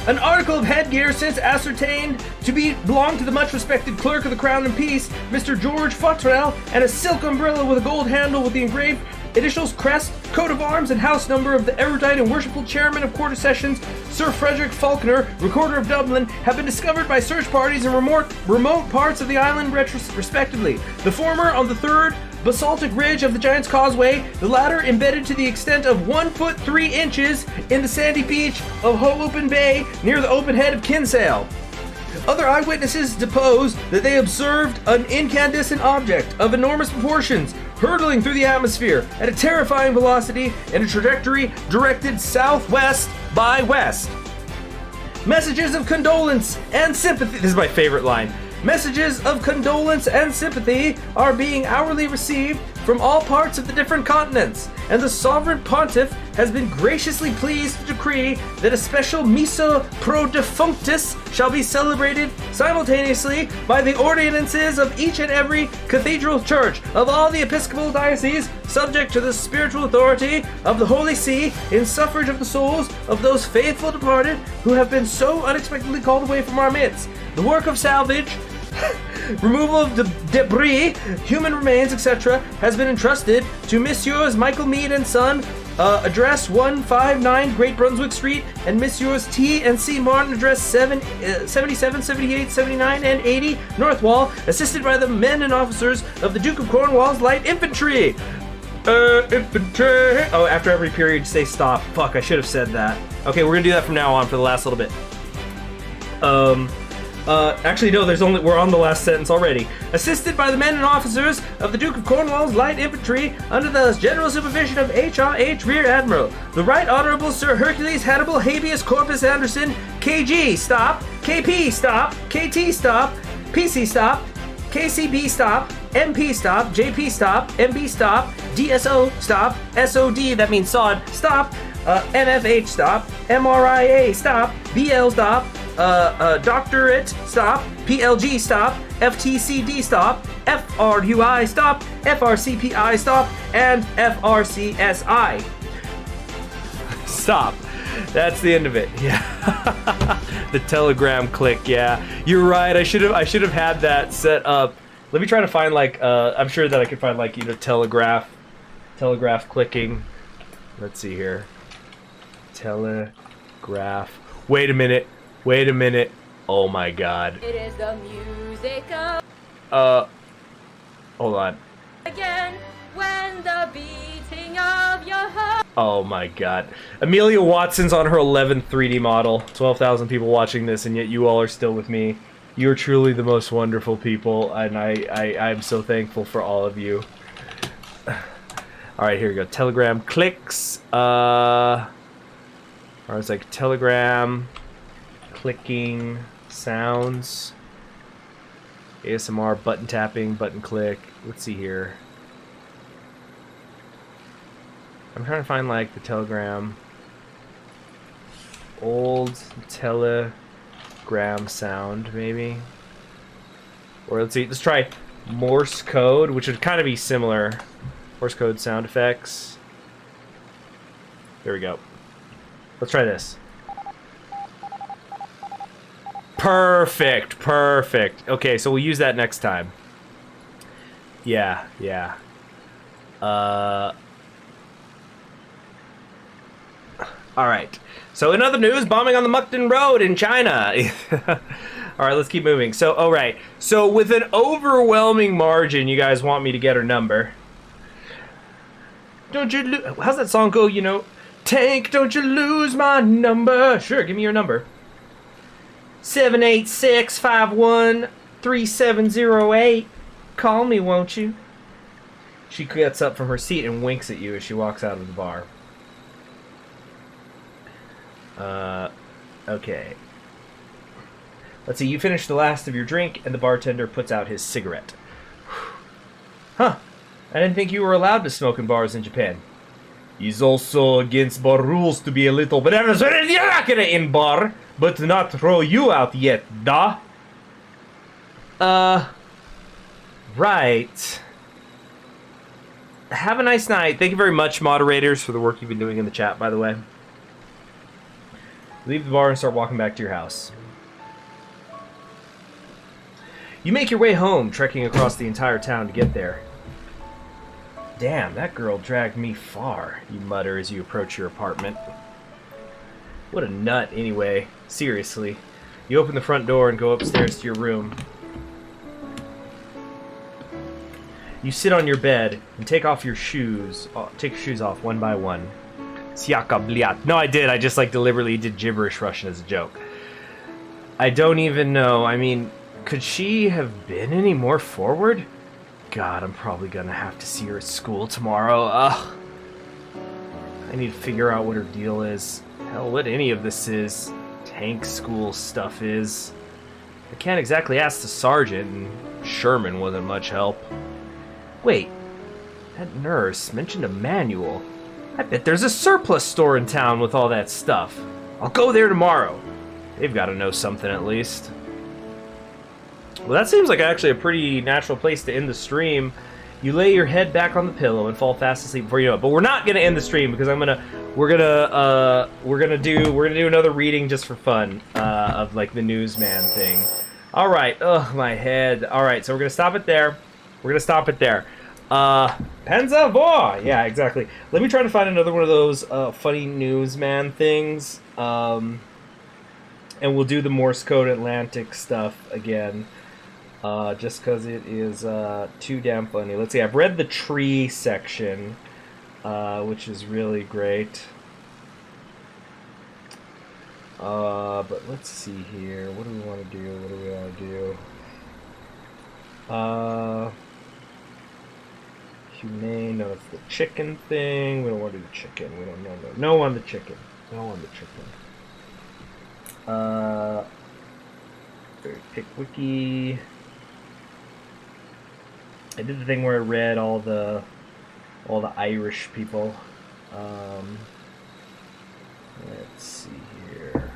An article of headgear since ascertained to belong to the much-respected clerk of the Crown and Peace, Mr. George Fottrell, and a silk umbrella with a gold handle with the engraved initials, crest, coat of arms, and house number of the erudite and worshipful chairman of Quarter Sessions, Sir Frederick Falconer, Recorder of Dublin, have been discovered by search parties in remote parts of the island respectively. The former on the third basaltic ridge of the Giant's Causeway, the latter embedded to the extent of 1 foot 3 inches in the sandy beach of Ho'open Bay near the open head of Kinsale. Other eyewitnesses depose that they observed an incandescent object of enormous proportions hurtling through the atmosphere at a terrifying velocity in a trajectory directed southwest by west. Messages of condolence and sympathy. This is my favorite line. Messages of condolence and sympathy are being hourly received from all parts of the different continents, and the sovereign pontiff has been graciously pleased to decree that a special missa pro defunctus shall be celebrated simultaneously by the ordinances of each and every cathedral church of all the episcopal dioceses, subject to the spiritual authority of the Holy See, in suffrage of the souls of those faithful departed who have been so unexpectedly called away from our midst. The work of salvage, removal of debris, human remains, etc., has been entrusted to Messieurs Michael Mead and Son, address 159 Great Brunswick Street, and Messieurs T and C Martin, address 77, 78, 79, and 80 North Wall, assisted by the men and officers of the Duke of Cornwall's Light Infantry. Infantry. Oh, after every period, say stop. Fuck, I should have said that. Okay, we're gonna do that from now on for the last little bit. Actually, no, we're on the last sentence already. Assisted by the men and officers of the Duke of Cornwall's Light Infantry under the general supervision of H.R.H. Rear Admiral, the Right Honorable Sir Hercules Hannibal Habeas Corpus Anderson, KG, stop, KP, stop, KT, stop, PC, stop, KCB, stop, MP, stop, JP, stop, MB, stop, DSO, stop, SOD, that means SOD, stop, MFH, stop, MRIA, stop, BL, stop, Doctorate, stop, PLG, stop, FTCD, stop, FRUI, stop, FRCPI, stop, and FRCSI. Stop. That's the end of it. Yeah. The telegram click. Yeah, you're right. I should have had that set up. Let me try to find like I'm sure that I could find like telegraph clicking. Let's see here. Telegraph. Wait a minute. Oh my god. It is the music of hold on. again when the beating of your heart. Oh my god. Amelia Watson's on her 11th 3D model. 12,000 people watching this, and yet you all are still with me. You're truly the most wonderful people, and I'm so thankful for all of you. Alright, here we go. Telegram clicks. Or it's like telegram, clicking, sounds, ASMR, button tapping, button click. Let's see here. I'm trying to find like the telegram. Old telegram sound, maybe. Or let's see, let's try Morse code, which would kind of be similar. Morse code sound effects. There we go. Let's try this. Perfect. Okay, so we'll use that next time. Yeah. Alright. So in other news, bombing on the Mukden Road in China. Alright, let's keep moving. So, alright. So with an overwhelming margin, you guys want me to get her number. Don't you how's that song go, Tank, don't you lose my number. Sure, give me your number. 786513708. Call me, won't you? She gets up from her seat and winks at you as she walks out of the bar. Okay. Let's see, you finish the last of your drink, and the bartender puts out his cigarette. Huh. I didn't think you were allowed to smoke in bars in Japan. It's also against bar rules to be a little banana, so you're not gonna in bar, but not throw you out yet, da? Right. Have a nice night. Thank you very much, moderators, for the work you've been doing in the chat, by the way. Leave the bar and start walking back to your house. You make your way home, trekking across the entire town to get there. Damn, that girl dragged me far, you mutter as you approach your apartment. What a nut, anyway. Seriously. You open the front door and go upstairs to your room. You sit on your bed and take off your shoes. Take your shoes off one by one. Siaka bliat. No, I did. I just deliberately did gibberish Russian as a joke. I don't even know. I mean, could she have been any more forward? God, I'm probably gonna have to see her at school tomorrow. Ugh. I need to figure out what her deal is. Hell, what any of this is. Tank school stuff is. I can't exactly ask the sergeant, and Sherman wasn't much help. Wait, that nurse mentioned a manual. I bet there's a surplus store in town with all that stuff. I'll go there tomorrow. They've got to know something at least. Well, that seems like actually a pretty natural place to end the stream. You lay your head back on the pillow and fall fast asleep before you know it. But we're not gonna end the stream because we're gonna do another reading just for fun of the newsman thing. All right. Ugh, my head. All right. So we're gonna stop it there. Panzer boy. Yeah, exactly. Let me try to find another one of those funny newsman things. And we'll do the Morse code Atlantic stuff again. Just because it is too damn funny. Let's see, I've read the tree section. which is really great. But let's see here. What do we want to do? What do we want to do? Humane. No, it's the chicken thing. We don't want to do the chicken. We don't know. No on the chicken. No on the chicken. Pick wiki. I did the thing where I read all the Irish people. Let's see here.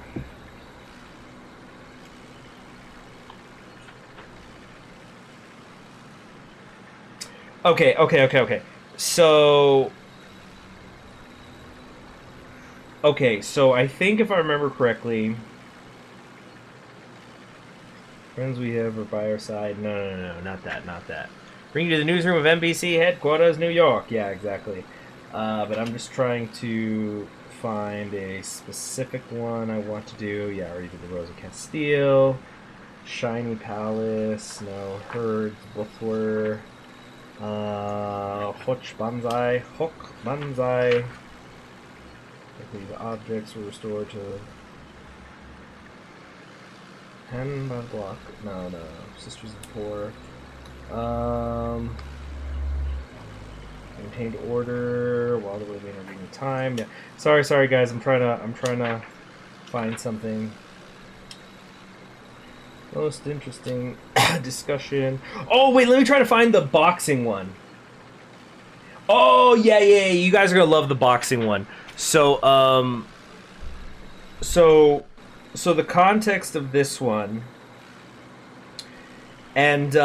Okay. So I think if I remember correctly, friends we have are by our side. No, not that. Bring you to the newsroom of NBC headquarters, New York. Yeah, exactly. But I'm just trying to find a specific one I want to do. Yeah, I already did the Rose of Castile. Shiny Palace. No. Herds. Buthwer. Hook Banzai. These objects were restored to hand by block. No. Sisters of the Poor. Maintained order while the living are being time. Yeah. Sorry guys, I'm trying to find something. Most interesting discussion. Oh wait, let me try to find the boxing one. Oh yeah, you guys are gonna love the boxing one. So the context of this one and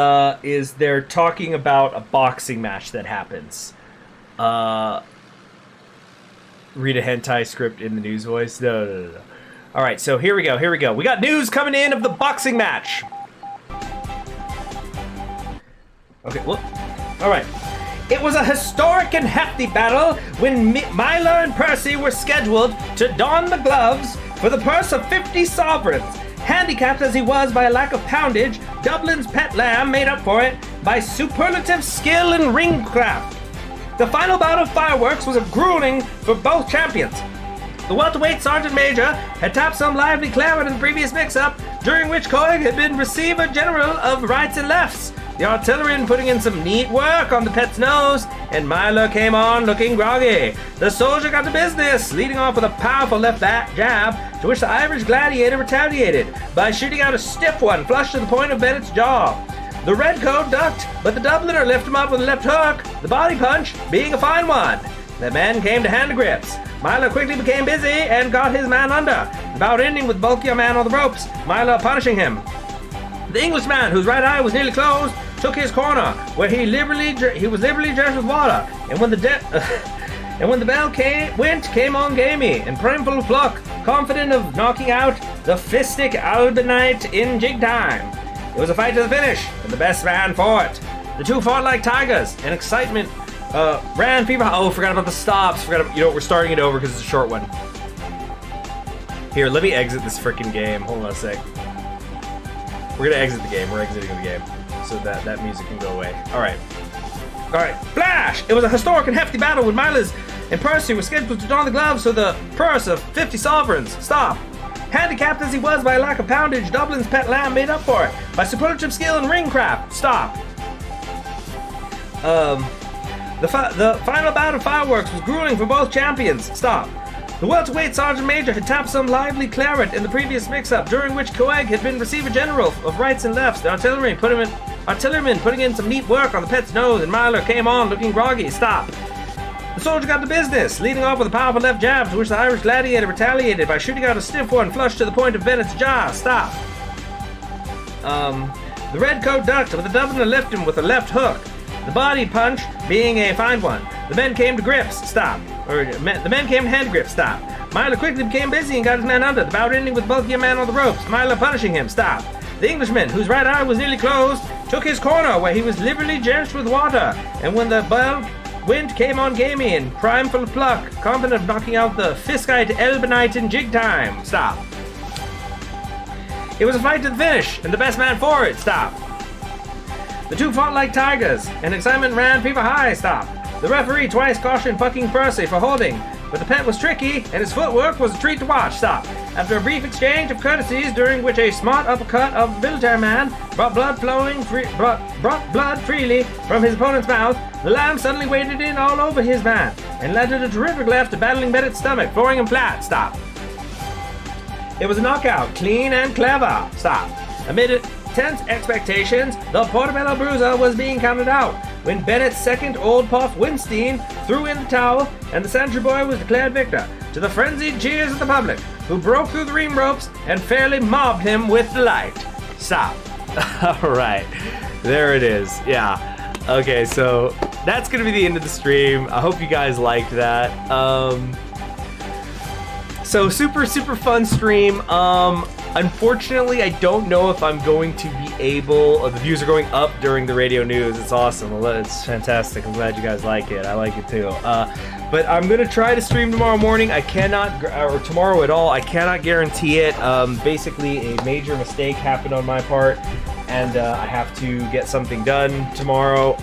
is they're talking about a boxing match that happens. Read a hentai script in the news voice. No. All right, so here we go. We got news coming in of the boxing match. Okay, well, all right. It was a historic and hefty battle when Milo and Percy were scheduled to don the gloves for the purse of 50 sovereigns. Handicapped as he was by a lack of poundage, Dublin's pet lamb made up for it by superlative skill in ringcraft. The final bout of fireworks was a grueling for both champions. The welterweight sergeant major had tapped some lively claret in the previous mix-up, during which Coig had been receiver general of rights and lefts. The artillery putting in some neat work on the pet's nose, and Milo came on looking groggy. The soldier got to business, leading off with a powerful left jab, to which the Irish gladiator retaliated by shooting out a stiff one flush to the point of Bennett's jaw. The redcoat ducked, but the Dubliner lifted him up with a left hook, the body punch being a fine one. The men came to hand grips. Milo quickly became busy and got his man under, the bout ending with bulkier man on the ropes, Milo punishing him. The Englishman, whose right eye was nearly closed, took his corner, where he was liberally drenched with water, and when the bell came on gamey, and brimful of pluck, confident of knocking out the fistic Albinite in jig time. It was a fight to the finish, and the best man for it. The two fought like tigers, and excitement ran fever. Oh, forgot about the stops. We're starting it over because it's a short one. Here, let me exit this freaking game. Hold on a sec. We're gonna exit the game. We're exiting the game, so that music can go away. All right. Flash! It was a historic and hefty battle when Miles and Percy were scheduled to don the gloves for the purse of 50 sovereigns. Stop. Handicapped as he was by a lack of poundage, Dublin's pet lamb made up for it by superlative skill in ringcraft. Stop. The final bout of fireworks was grueling for both champions. Stop. The welterweight sergeant major had tapped some lively claret in the previous mix-up, during which Coeg had been receiver general of rights and lefts. The artilleryman putting in some neat work on the pet's nose, and Milo came on looking groggy. Stop. The soldier got to business, leading off with a powerful left jab, to which the Irish gladiator retaliated by shooting out a stiff one flush to the point of Bennett's jaw. Stop. The redcoat ducked, but the Dubliner lifted him with a left hook, the body punch being a fine one. The men came to grips. Stop. The men came to hand grips. Stop. Milo quickly became busy and got his man under, the bout ending with bulkier man on the ropes, Milo punishing him. Stop. The Englishman, whose right eye was nearly closed, took his corner, where he was liberally drenched with water, and when the wind came on gamey and primeful of pluck, confident of knocking out the Fiskite Elbenite in jig time. Stop. It was a fight to the finish, and the best man for it. Stop. The two fought like tigers, and excitement ran fever high. Stop. The referee twice cautioned fucking Percy for holding, but the pet was tricky, and his footwork was a treat to watch. Stop. After a brief exchange of courtesies, during which a smart uppercut of the military man brought blood freely from his opponent's mouth, the lamb suddenly waded in all over his man, and landed a terrific left to battling Bennett's stomach, flooring him flat. Stop. It was a knockout, clean and clever. Stop. Amid tense expectations, the Portobello Bruiser was being counted out when Bennett's second Old Puff Winstein threw in the towel and the Sentry Boy was declared victor, to the frenzied cheers of the public, who broke through the ring ropes and fairly mobbed him with delight. Stop. Alright, there it is. Yeah. Okay, so that's gonna be the end of the stream. I hope you guys liked that. So super fun stream. Unfortunately, I don't know if I'm going to be able. The views are going up during the radio news. It's awesome. It's fantastic. I'm glad you guys like it. I like it too. But I'm gonna try to stream tomorrow morning. I cannot, or tomorrow at all. I cannot guarantee it. Basically, a major mistake happened on my part, and I have to get something done tomorrow.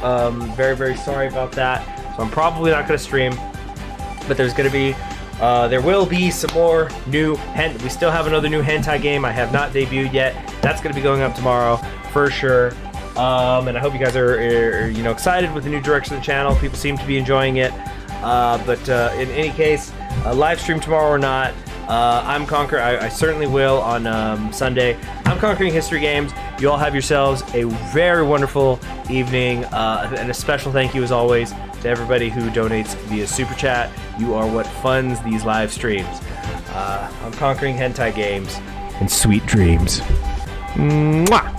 Very sorry about that. So I'm probably not gonna stream. But there's gonna be. There will be some more new we still have another new hentai game I have not debuted yet. That's going to be going up tomorrow for sure. And I hope you guys are excited with the new direction of the channel. People seem to be enjoying it. But in any case, live stream tomorrow or not, I certainly will on Sunday. I'm Conquering History Games. You all have yourselves a very wonderful evening, and a special thank you as always to everybody who donates via Super Chat. You are what funds these live streams. I'm Conquering Hentai Games, and sweet dreams. Mwah!